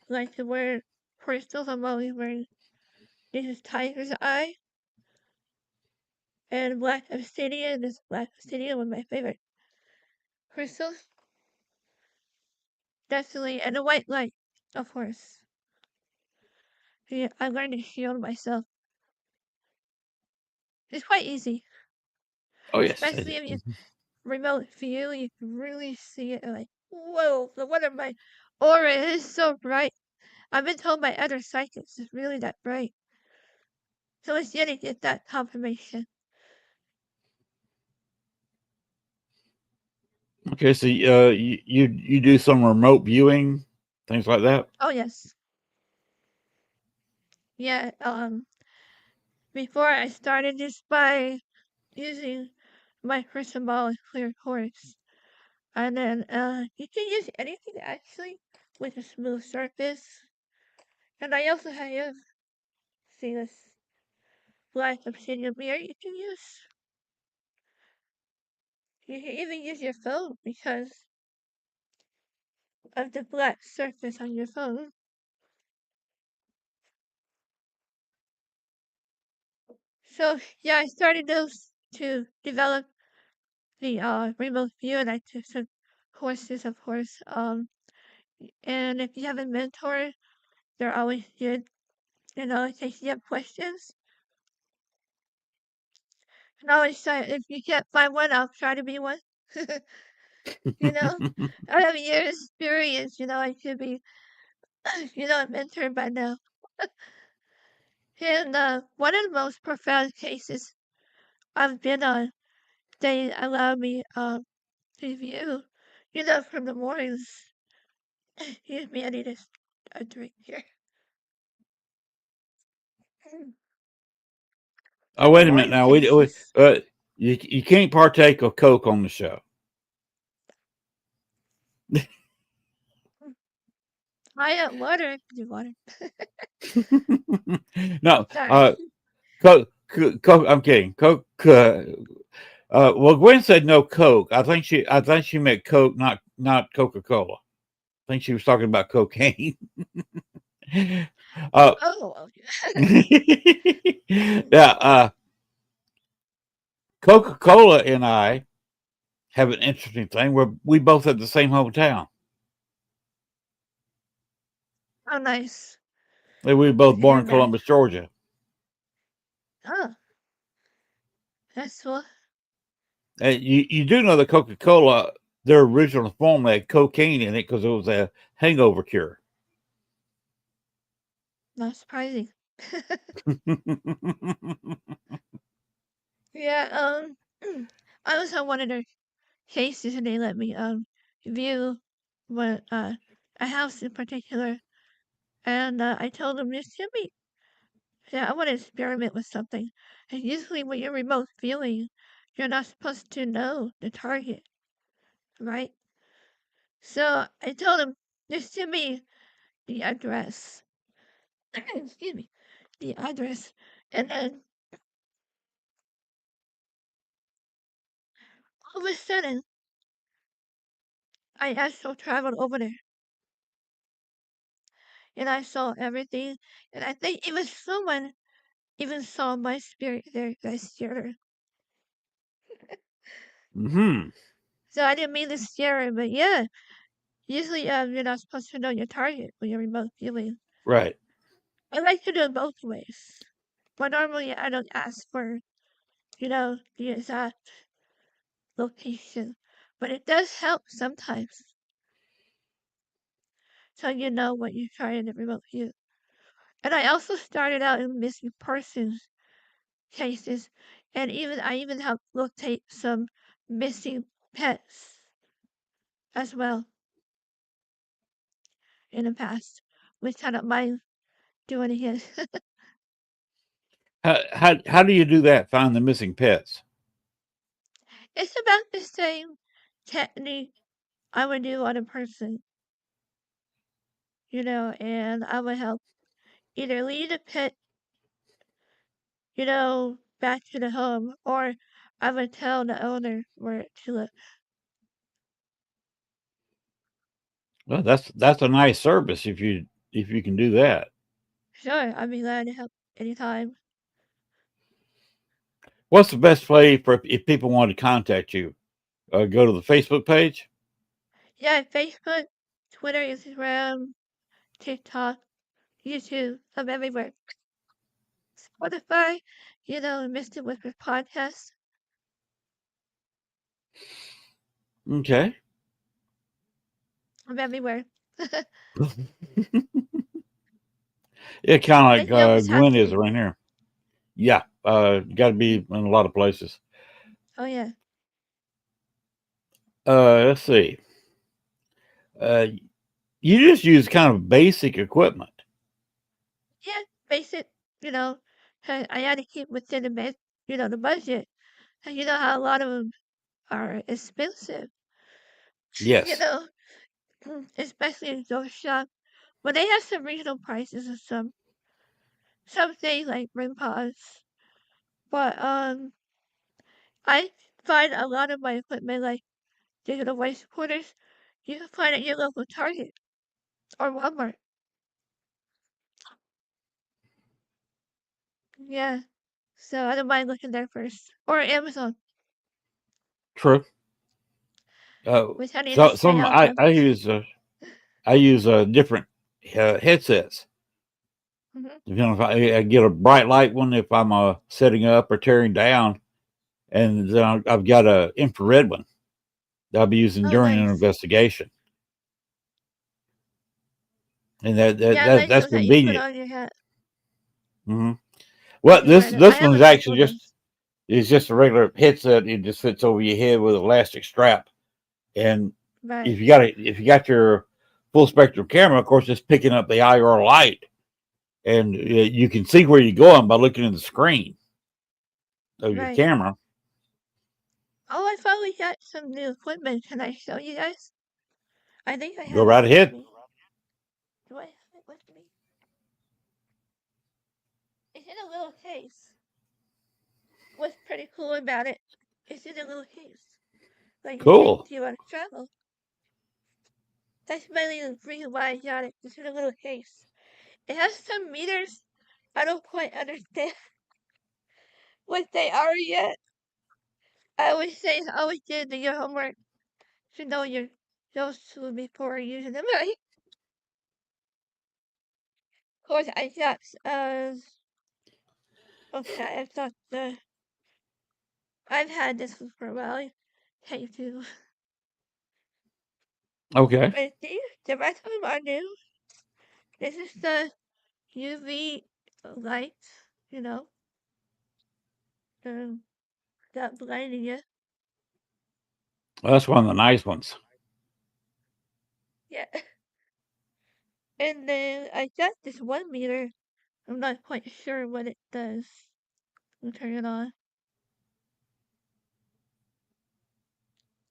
like to wear crystals. I'm always wearing this is tiger's eye and black obsidian. This black obsidian, one of my favorite crystals. Definitely, and a white light, of course. Yeah, I learned to shield myself. It's quite easy, Oh yes, especially if you remote view. You can really see it. Like, whoa, the one of my aura is so bright. I've been told by other psychics it's really that bright. So it's yet to get that confirmation. okay. So you do some remote viewing, things like that. Oh yes, yeah. Before I started this by using my crystal ball and clear quartz, and then you can use anything actually with a smooth surface. And I also have see this black obsidian mirror you can use. You can even use your phone because of the black surface on your phone. So yeah, I started those to develop the remote view, and I took some courses, of course. And if you have a mentor, they're always good. In case you have questions. And always try. If you can't find one, I'll try to be one. you know, I have years experience. I should be, a mentor by now. And one of the most profound cases I've been on, they allowed me to view, from the mornings. Excuse me, I need a drink here. Oh The wait a minute morning now. We cases. you can't partake of Coke on the show. I have water. Do water. No, Sorry. Coke. Coke. I'm kidding. Coke. Well, Gwen said no Coke. I think she meant Coke, not Coca Cola. I think she was talking about cocaine. uh, Oh, yeah. Coca Cola and I have an interesting thing where we both have the same hometown. oh, nice. We were Good both to born hear in that. Columbus, Georgia. Oh, that's cool. You do know that Coca Cola, their original form had cocaine in it because it was a hangover cure. Not surprising. Yeah, I was on one of their cases and they let me view what a house in particular, and I told them this should be. Yeah, I want to experiment with something. And usually, when you're remote viewing, you're not supposed to know the target, right? So I told them this should be the address. Excuse me, the address, and then all of a sudden, I astral traveled over there, and I saw everything. And I think even someone even saw my spirit there, Gaspard. Hmm. So I didn't mean to scare him, but yeah, usually you're not supposed to know your target when you're remote viewing. Right. I like to do it both ways, but normally I don't ask for, the exact location. But it does help sometimes, so you know what you're trying to remote view. And I also started out in missing persons cases, and I even helped locate some missing pets as well in the past, which I don't mind doing again. How do you do that? Find the missing pets? It's about the same technique I would do on a person, and I would help either lead a pet, back to the home, or I would tell the owner where to look. Well, that's a nice service if you can do that. Sure, I'd be glad to help anytime. What's the best way for if people want to contact you? Go to the Facebook page. Yeah, Facebook, Twitter, Instagram, TikTok, YouTube, I'm everywhere. Spotify, Mr. Whisper podcast, Okay. I'm everywhere. Yeah, kind of But like you always have Gwen to is be. around here. Yeah. Got to be in a lot of places. Oh yeah, Let's see. Uh, you just use kind of basic equipment. yeah, basic, you know, I had to keep within the budget. And you know how a lot of them are expensive, you Yes. know, especially in those shops. But they have some regional prices and some things like rim pods. But I find a lot of my equipment like digital voice recorders, you can find at your local Target or Walmart. Yeah. So I don't mind looking there first. Or Amazon, True. which I need to So stay some out of. I use different headsets. Hmm. You know, if I get a bright light one if I'm setting up or tearing down, and then I've got a infrared one that I'll be using Oh, during an nice. investigation, and Yeah, I like that's those that you put convenient. on your hat Hmm. and Well, you wear them. I this have one's a couple actually of those. just a regular headset. It just fits over your head with an elastic strap, and Right. if you got your full spectrum camera, of course, it's picking up the IR light, and you can see where you're going by looking at the screen of your Right. camera. Oh, I finally got some new equipment. Can I show you guys? I think I Go have it right with ahead. me. Do I have it with me? It's in a little case. What's pretty cool about it? It's in a little case. Like you take Cool. to on travel. That's mainly the reason why I got it. It's in a little case. It has some meters. I don't quite understand what they are yet. I always say I always did your homework to know your those two before using them. Right? Of course, I got okay. I thought I've had this one for a while. Take two, Okay. but the rest of them are new. This is the UV. lights, you know, um, that blinding you. Well, that's one of the nice ones. Yeah. And then I got this one meter. I'm not quite sure what it does. I'll turn it on.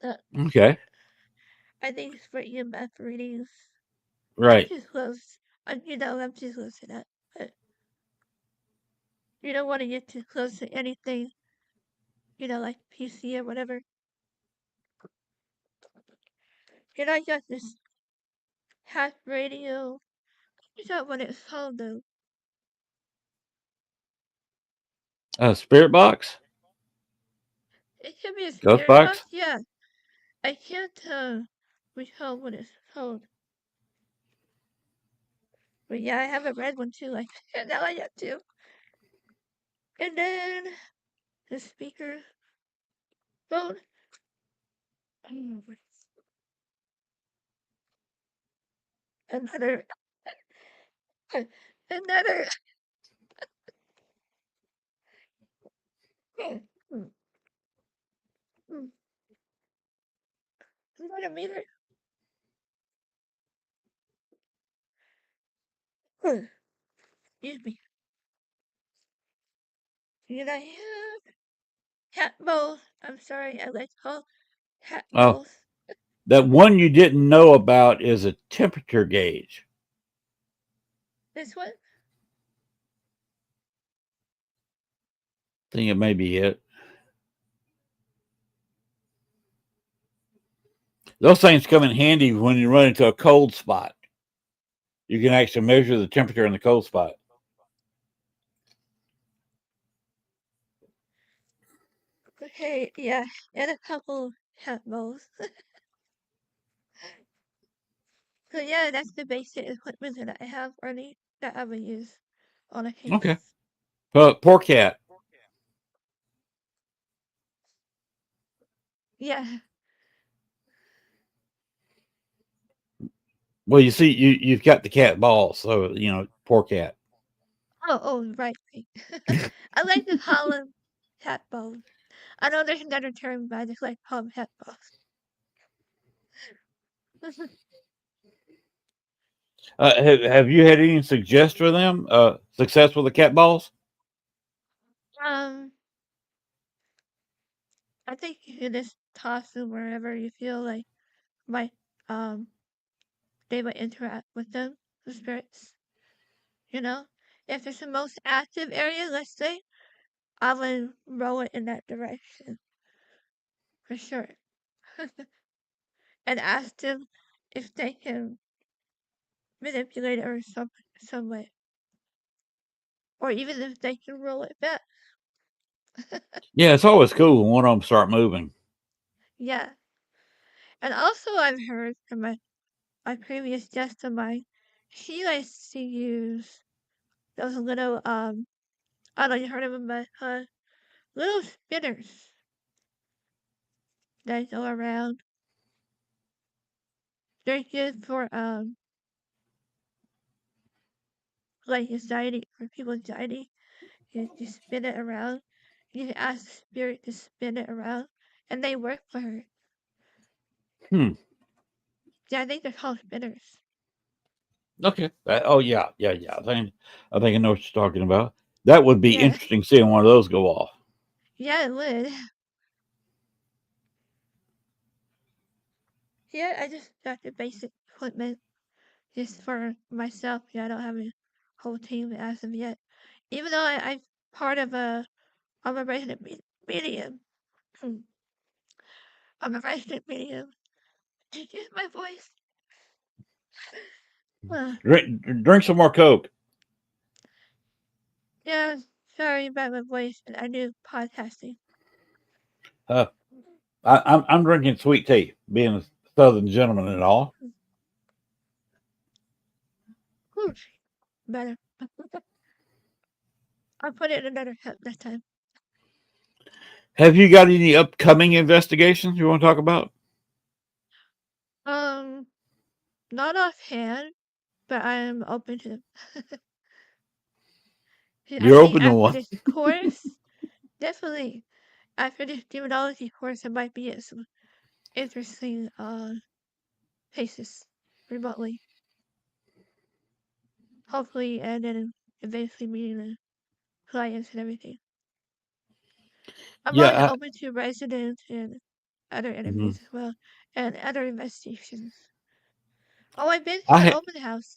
Uh, Okay. I think it's for EMF readings. I'm Right. just close. I'm too close to that. But you don't want to get too close to anything, like PC or whatever. And I got this hack radio. I forgot what it's called though. Spirit box, It could be a ghost spirit box, box. yeah. I can't recall what it's called. But yeah, I have a red one too. Like now I got two. And then the speaker phone. Mm, Another another mm, mm, another meter. Excuse me. And I have hat bowls. I'm sorry, I like to call hat Oh, bowls. that one you didn't know about is a temperature gauge. This one. I think it may be it. Those things come in handy when you run into a cold spot. You can actually measure the temperature in the cold spot. Okay, yeah, and a couple hat bowls. So yeah, that's the basic equipment that I have or need that I will use on Okay. occasions. Poor cat. Yeah. Well, you see, you've got the cat balls, so poor cat. Right, right. I like to call them hat bowls. I know there's another term, but I just like to call them hat bowls. Have you had any success for them? Success with the cat balls? um, I think you can just toss them wherever you feel like might um they might interact with them, the spirits. You know, if it's the most active area, let's say, I would roll it in that direction for sure, and ask them if they can manipulate it or some way, or even if they can roll it back. Yeah, it's always cool when one of them start moving. Yeah, and also I've heard from my previous guest of mine, she likes to use those little I don't know if you heard of them, but little spinners that go around. They're good for like anxiety for people with anxiety. You spin it around. You ask the spirit to spin it around, and they work for her. Hmm. Yeah, I think they're called spinners. Okay. Oh yeah. I think I know what you're talking about. That would be Yeah, interesting seeing one of those go off. yeah, it would. Yeah, I just got the basic equipment just for myself. Yeah, I don't have a whole team as of yet. Even though I'm part of I'm a resident medium. I'm a resident medium. Excuse my voice. Uh, Drink some more Coke. yeah, sorry about my voice, and I do podcasting. Uh, I'm drinking sweet tea, being a Southern gentleman and all. Whoosh, better. I'll put it in another cup next time. Have you got any upcoming investigations you want to talk about? Um, not offhand, but I am open to them. I You're think open to after one. this course, definitely after this demonology course, I might be at some interesting places remotely. Hopefully, and then eventually meeting the clients and everything. I'm always Yeah. open to residents and other Mhm. interviews as well, and other investigations. Oh, I've been I to an had open house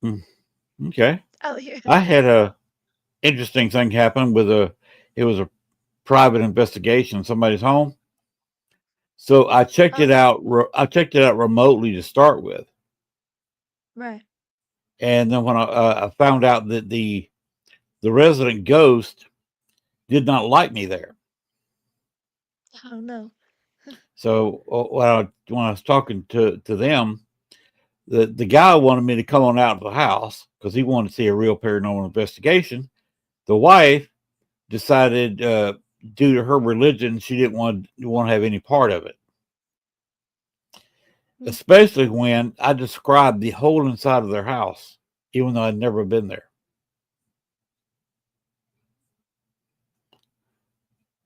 mm, okay. out here. I had a interesting thing happen with a. It was a private investigation in somebody's home. So I checked it Oh, out. I checked it out remotely to start with, right. and then when I found out that the resident ghost did not like me there. Oh no. So when I was talking to them, the guy wanted me to come on out to the house because he wanted to see a real paranormal investigation. The wife decided, due to her religion, she didn't want to have any part of it. Mm. Especially when I described the whole inside of their house, even though I'd never been there.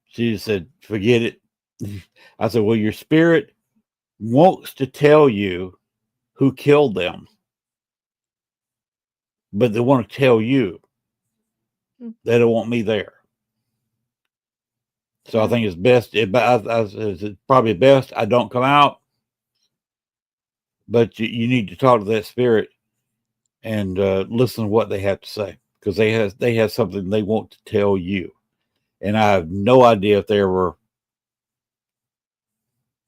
She just said, "Forget it." I said, "Well, your spirit wants to tell you who killed them, but they want to tell you Mm. they don't want me there." So I Mm. think it's best. It's probably best I don't come out, but you need to talk to that spirit and listen to what they have to say because they have something they want to tell you. And I have no idea if they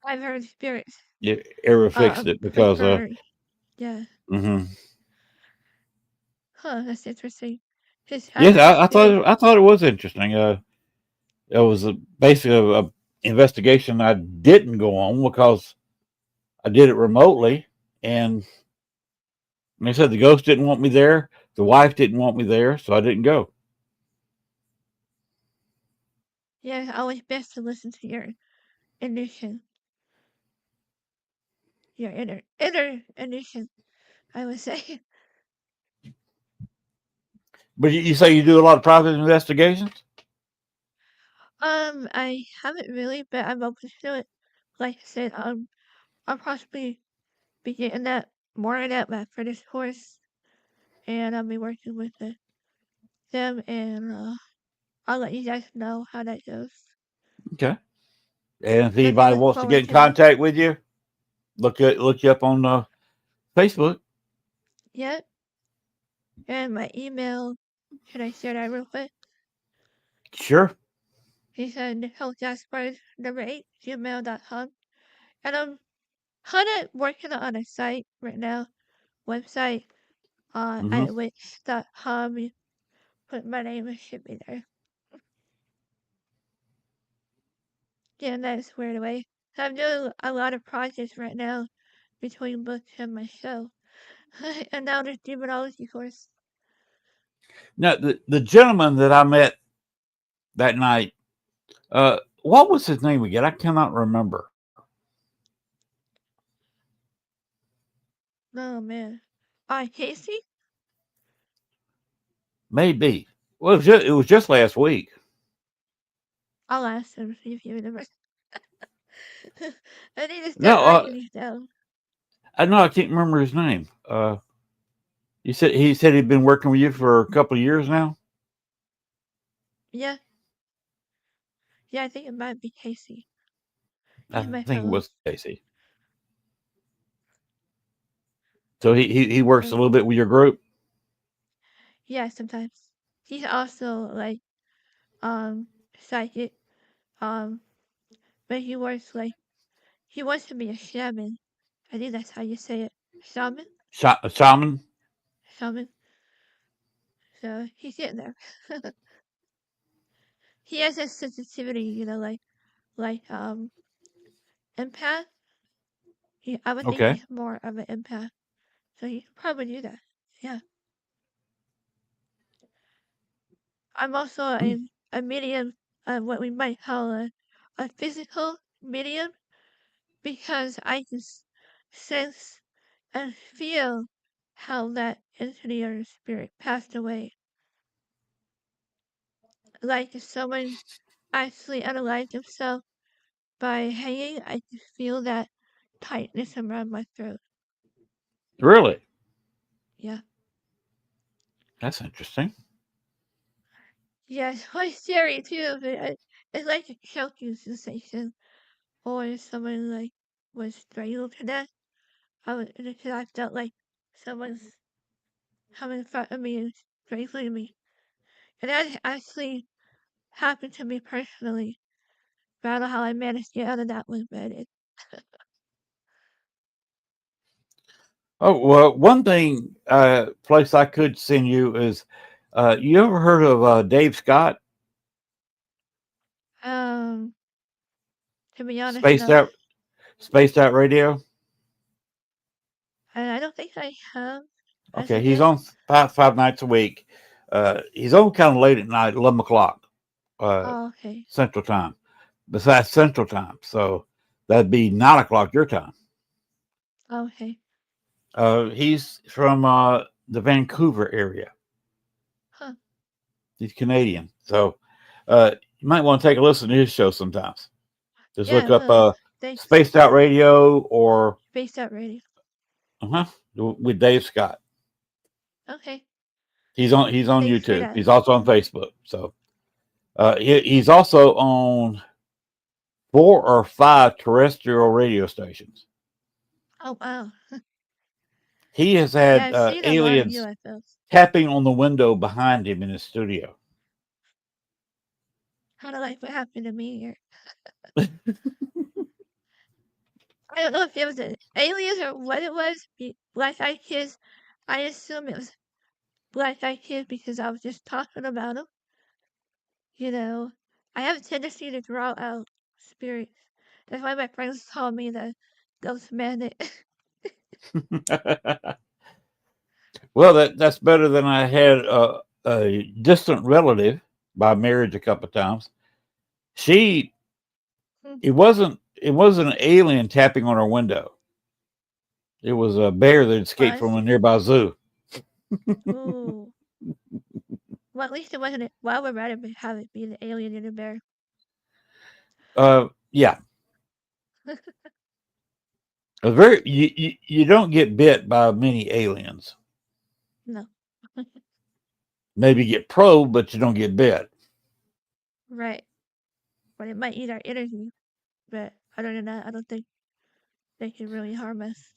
I've heard spirits ever fixed it because prefer. Yeah. mhm. Huh. That's interesting. Cause I've Yes, heard a spirit. I thought it was interesting. It was basically a investigation I didn't go on because I did it remotely, and they said the ghost didn't want me there, the wife didn't want me there, so I didn't go. Yeah. Always best to listen to your intuition, your inner intuition. I would say. But you say you do a lot of private investigations? I haven't really, but I'm open to it. Like I said, I'll possibly be getting that more of that for this course, and I'll be working with them, and I'll let you guys know how that goes. Okay. And if So just anybody look wants to get forward in to that. contact with you, look you up on Facebook. Yep. And my email, should I share that real quick? Sure. He said Nicole Gaspard #8 gmail.com. And I'm kind of working on a site right now, website, Hmm. at which.com. You put my name, it should be there. Yeah, that's squared away. So I'm doing a lot of projects right now between books and my show. And now there's demonology course. Now, the gentleman that I met that night, what was his name again? I cannot remember. Oh man. Casey? Maybe. Well, it was just last week. I'll ask him, see if he remembers. I need to start No, writing these down. I know I can't remember his name. He said he'd been working with you for a couple of years now. Yeah, yeah, I think it might be Casey. I He's my think it was co-host. Casey. So he works a So little bit with your group. yeah, sometimes. He's also like psychic. Um but he wants to be a shaman. I think that's how you say it. Shaman? Shaman. Shaman. So he's getting there. He has a sensitivity, like empath. I would think Okay. he's more of an empath. So he could probably do that. Yeah. I'm also Hmm. a medium, what we might call a physical medium, because I can sense and feel how that entity or spirit passed away. like if someone actually unalived himself by hanging, I can feel that tightness around my throat. Really? Yeah. That's interesting. Yeah, it's quite scary too, but it's like a choking sensation. Or if someone like was strangled to death, because I felt like someone's coming in front of me and strangling me. And that actually happened to me personally. But I don't know how I managed to get out of that one, but Oh, well, one thing, place I could send you is, you ever heard of Dave Scott, um, to be honest, Spaced no. Out, Spaced Out Radio? I don't think I have as Okay, of he's yet. on five nights a week. He's on kind of late at night, 11 o'clock, uh, Oh, okay. Central Time. Besides Central Time, so that'd be 9 o'clock your time. Okay. He's from the Vancouver area. Huh. He's Canadian, so you might want to take a listen to his show sometimes. Just Yeah, look I up will. Thanks. Spaced Out Radio or Spaced Out Radio. uh with Dave Scott. Okay. He's on Thanks for YouTube. that. He's also on Facebook. So he's also on 4 or 5 terrestrial radio stations. Oh, wow. He has Yeah, had I've seen a lot of aliens UFOs. tapping on the window behind him in his studio. Kind of like what happened to me here. I don't know if it was an aliens or what it was. Black Eyed Kids. I assume it was Black Eyed Kids because I was just talking about them. You know, I have a tendency to draw out spirits. That's why my friends call me the ghost magnet. Well, that's better than I had a distant relative by marriage a couple of times. She it wasn't an alien tapping on her window. It was a bear that escaped from Was? a nearby zoo. Ooh. Well, at least it wasn't. Well, I would rather have it be the alien than the bear. Yeah, a very you don't get bit by many aliens. No. Maybe get probed, but you don't get bit. Right. But it might eat our energy. But other than that, I don't think they can really harm us.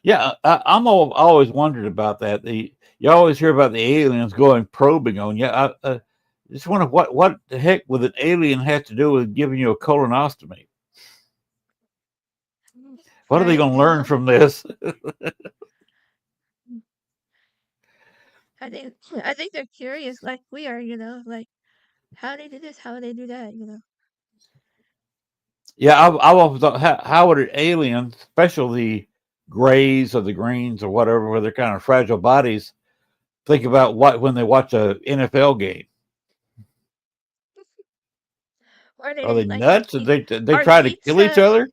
Yeah, I'm always wondered about that. You always hear about the aliens going probing on you. I just wonder what the heck would an alien have to do with giving you a colonoscopy? What are they Right? going to learn from this? I think they're curious like we are, like how they do this, how they do that. Yeah, I've always thought, how would an alien, especially the grays or the greens or whatever, with their kind of fragile bodies, think about what when they watch a NFL game? Or Are they they like nuts? Did they our try to kill each pizza, other?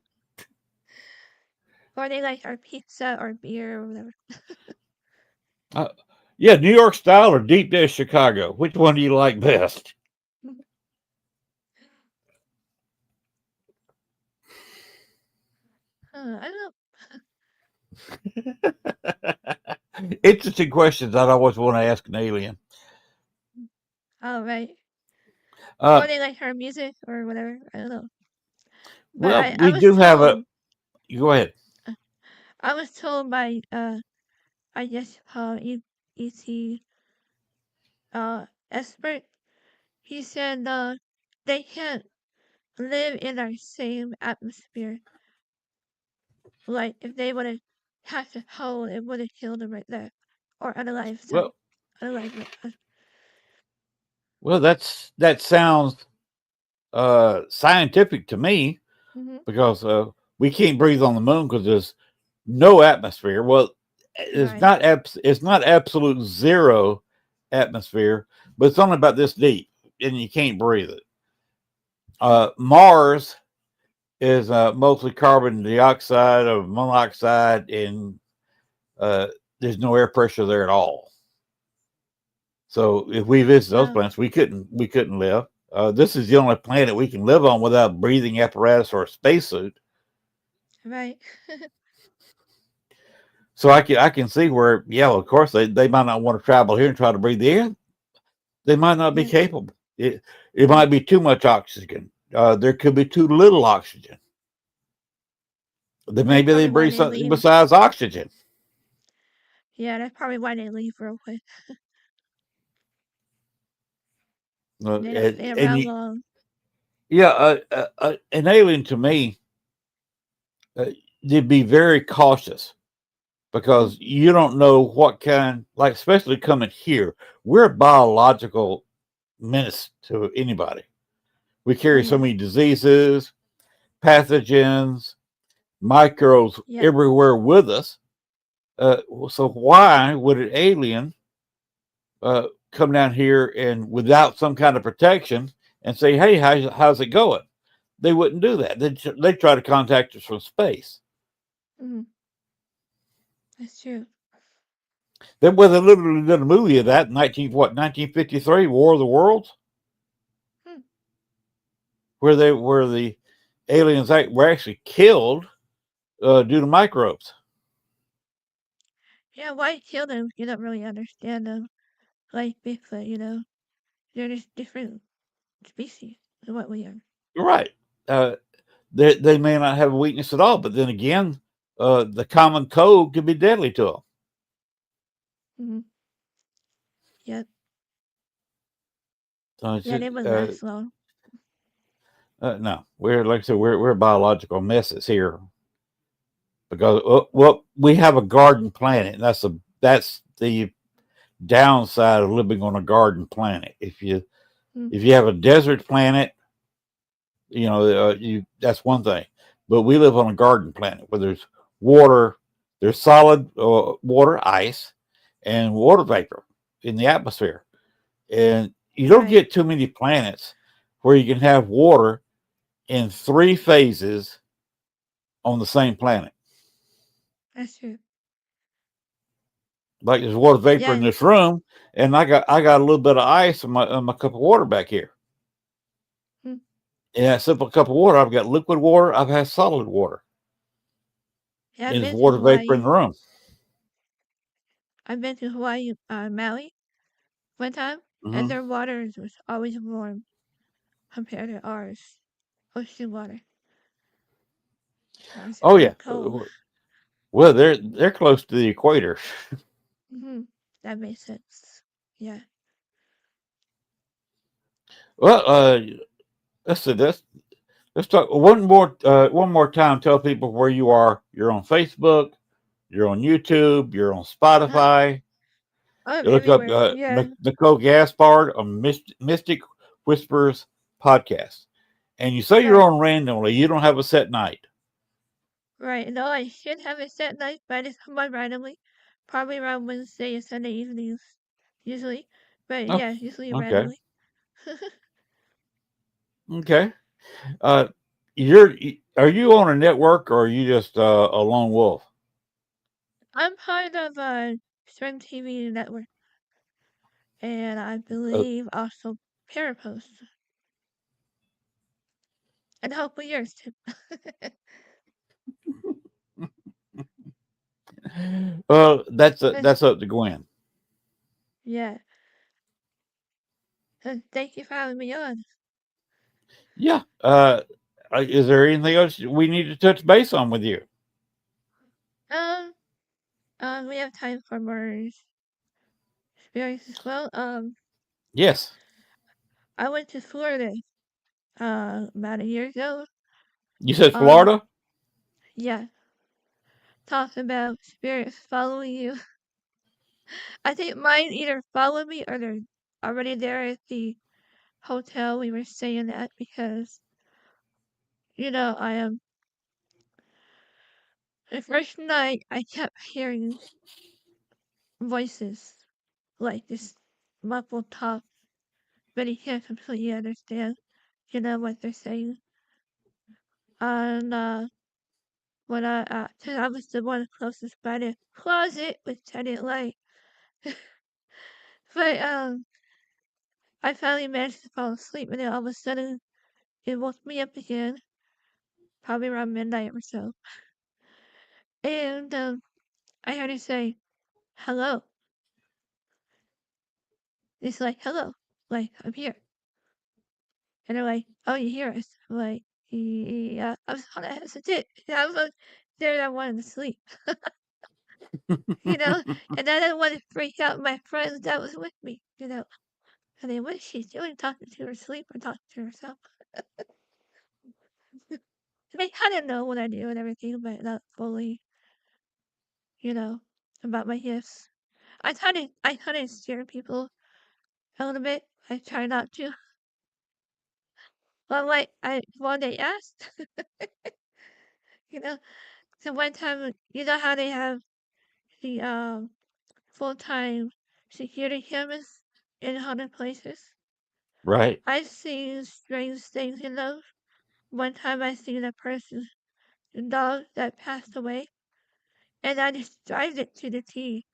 or they like our pizza or beer or whatever. Uh, yeah, New York style or deep dish Chicago. Which one do you like best? I don't know. Interesting questions I'd always want to ask an alien. Oh, right. Uh, Or they like our music or whatever. I don't know. But well, I we was do have a. told Go ahead. I was told by I guess ET expert. He said they can't live in our same atmosphere. Like if they would have catch a cold, it would have killed them right there. Or unalive, sorry. Well, Unalive. that sounds scientific to me Mm-hmm. because we can't breathe on the moon because there's no atmosphere. Well, Right. it's not absolute zero atmosphere, but it's only about this deep, and you can't breathe it. Mars is mostly carbon dioxide or monoxide, and there's no air pressure there at all. So if we visit those Oh, planets, we couldn't live. This is the only planet we can live on without breathing apparatus or a spacesuit. right. So I can see where, yeah, of course they might not want to travel here and try to breathe the air. They might not be Yeah. capable. It Mm. might be too much oxygen. There could be too little oxygen. Then That's maybe they probably why breathe they something leave. besides oxygen. Yeah, that's probably why they leave real quick. They don't And stay and around long. yeah, an alien to me, they'd be very cautious Mm. because you don't know what kind, like especially coming here, we're a biological menace to anybody. We Oh carry so yeah. many diseases, pathogens, microbes Yep. everywhere with us. So why would an alien come down here and without some kind of protection and say, "Hey, how's it going?" They wouldn't do that. They try to contact us from space. Mm. That's true. They literally did a movie of that in 1953, War of the Worlds, Mm. where the aliens were actually killed due to microbes. Yeah, why kill them? You don't really understand them. Like Bigfoot, they're just different species than what we are. Right. Uh, they may not have a weakness at all, but then again, the common cold could be deadly to them. Mm-hmm. Yep. So it's Yeah, just, they wouldn't last long. no, we're like I said, we're biological messes here because well, we have a garden planet. And that's the downside of living on a garden planet. Mm. If you have a desert planet, you that's one thing. But we live on a garden planet where there's water, there's solid water, ice, and water vapor in the atmosphere, and you don't Right. get too many planets where you can have water in three phases on the same planet. That's true. Like there's water vapor in Yeah. this room, and I got a little bit of ice in my cup of water back here. Mm. In that simple cup of water, I've got liquid water, I've had solid water. Yeah, I've There's been to water vapor Hawaii. in the room. I've been to Hawaii, Maui one time, and Hmm. their water was always warm compared to ours. Ocean water. Ours is Oh yeah. always cold. Well, they're close to the equator. Mm-hmm. That makes sense. Yeah. Well, let's see this. Let's talk one more time. Tell people where you are. You're on Facebook. You're on YouTube. You're on Uh-huh. Spotify. I'm You look up everywhere. Yeah. Nicole Gaspard on Mystic Whispers podcast, and you say you're Right. on randomly. You don't have a set night. Right. No, I should have a set night, but I just come on randomly. Probably around Wednesday and Sunday evenings. Usually. But Oh, yeah, usually okay, randomly. okay. Uh, you're are you on a network or are you just a lone wolf? I'm part of a Stream TV network, and I Uh, believe also Parapost, and hopefully yours too. well, But that's up to Gwen. yeah, thank you for having me on. Yeah. Is there anything else we need to touch base on with you? Um, we have time for more experience as well. Yes. I went to Florida about a year ago. You said Um, Florida. yeah, talking about spirits following you. I think mine either followed me or they're already there at the hotel we were staying at because I am. The first night I kept hearing voices like this muffled talk, but he can't completely understand, what they're saying. And when cause I was the one closest by the closet, which I didn't like, But I finally managed to fall asleep, and then all of a sudden it woke me up again, probably around midnight or so. And I heard it say, "Hello." It's like, "Hello," like I'm here. And they're like, "Oh, you hear us?" I'm like, "Yeah." I was kind of hesitant. I was there. I wanted to sleep, you know. And I didn't want to freak out my friends that was with me, you know. I mean, what is she doing? Talking to her sleep or talking to herself? They kind of know what I do and everything, but not fully, you know, about my gifts. I kind of scare people a little bit. I try not to. Well, like when they asked, you know, so one time, you know how they have the full-time security cameras in haunted places. Right. I've seen strange things in those. One time I seen a person's dog that passed away, and I described it to the T.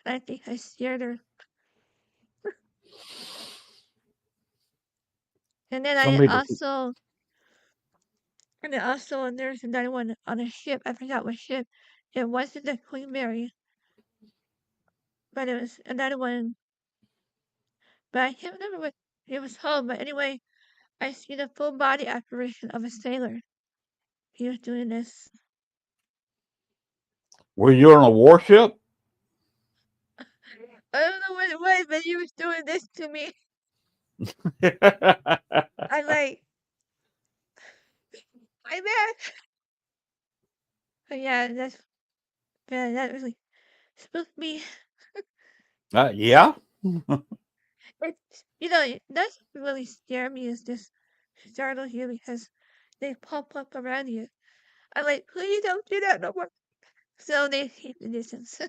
And I think I scared her. And then Some I people. also, and then also there's another one on a ship. I forgot what ship. It wasn't the Queen Mary, but it was another one. But I can't remember what it was called. But anyway, I seen a full body apparition of a sailor. He was doing this. Were you on a warship? I don't know what it was, but he was doing this to me. I'm like, I'm mad. But yeah, that really spooked me. Yeah. It's, you know, it doesn't really scare me. It's just startle you because they pop up around you. I'm like, please don't do that no more. So they keep the distance.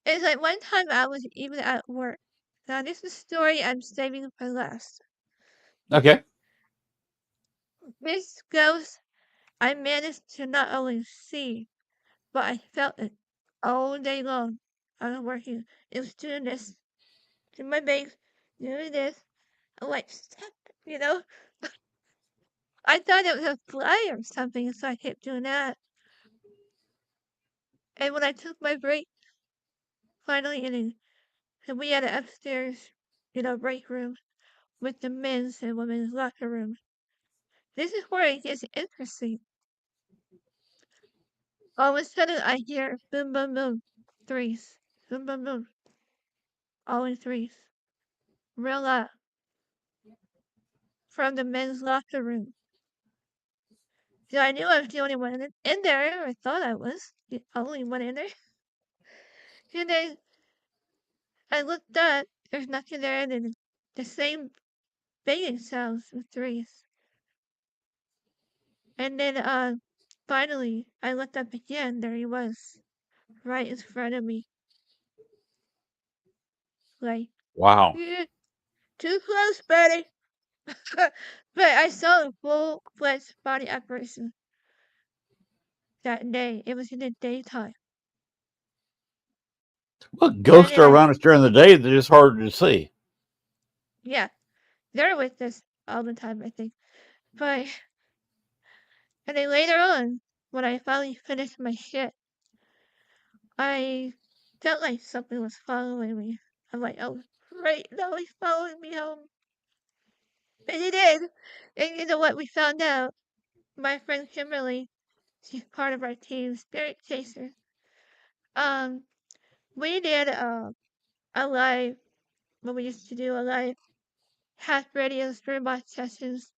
It's like one time I was even at work. Now this is a story I'm saving for last. Okay. This ghost I managed to not only see, but I felt it all day long. I was working. It was doing this to my base, doing this. I'm like, stop, you know? I thought it was a fly or something, so I kept doing that. And when I took my break, finally, and we had an upstairs, you know, break room with the men's and women's locker room. This is where it gets interesting. All of a sudden, I hear boom, boom, boom, threes, boom, boom, boom, all in threes, real loud, from the men's locker room. So I knew I was the only one in there. I thought I was the only one in there. And then I looked up. There's nothing there. And then the same banging sounds with threes. And then finally, I looked up again. There he was, right in front of me. Like, Wow. yeah, too close, buddy. But I saw a full-fledged body apparition that day. It was in the daytime. Well, And ghosts then are around us during the day. They're just harder to see. yeah, they're with us all the time, I think. But, and then later on, when I finally finished my shit, I felt like something was following me. I'm like, oh, right, now he's following me home. And he did. And you know what we found out? My friend Kimberly, she's part of our team, Spirit Chaser. Um, we did a live, when we used to do a live half radio streambox sessions.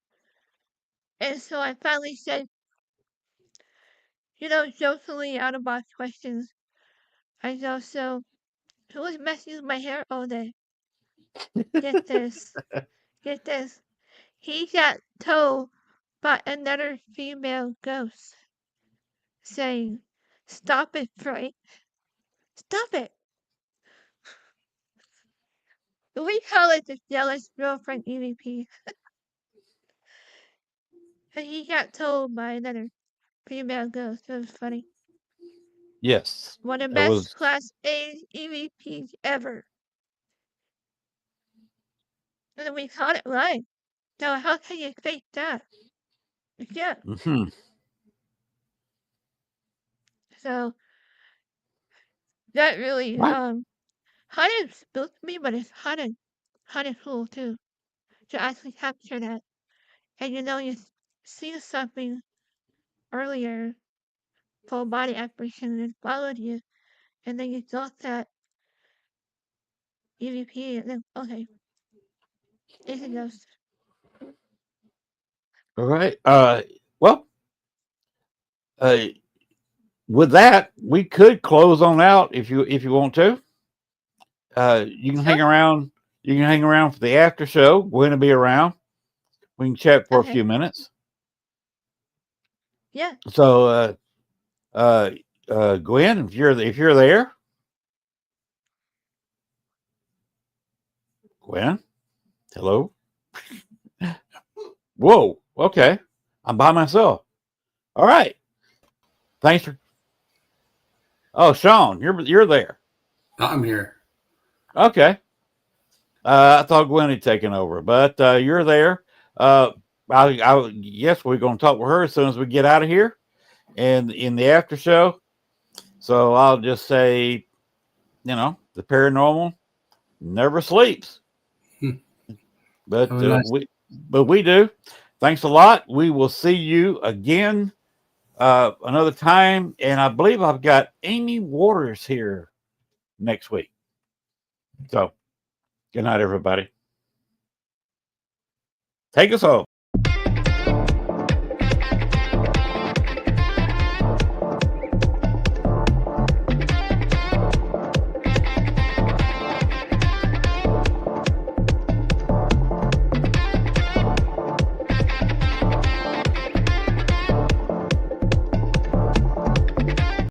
And so I finally said, you know, jokingly out of box questions. I go, so who was messing with my hair all day? Get this, get this. He got told by another female ghost saying, stop it, Frank. Stop it. We call it the jealous girlfriend EVP. And he got told by another female ghost. It was funny. Yes. One of the That best was class A EVPs ever. And we caught it right. So how can you fake that? You can't. Mm-hmm. So that really Right. hunting spooked me, but it's hunting cool too to actually capture that. And you see something earlier, full body apparition, and it followed you, and then you got that EVP, and then okay, it's a ghost. All right. Well, uh, with that, we could close on out if you want to. You can Sure. hang around. You can hang around for the after show. We're going to be around. We can chat for a Okay. few minutes. Yeah. So, Gwen, if you're there, Gwen, hello. Whoa. Okay, I'm by myself. All right. Thanks for. Oh, Sean, you're there. I'm here. Okay. I thought Gwen had taken over, but you're there. I yes, we're going to talk with her as soon as we get out of here, and in the after show. So I'll just say, the paranormal never sleeps, but Nice. we do. Thanks a lot. We will see you again another time, and I believe I've got Amy Waters here next week. So, good night, everybody. Take us home.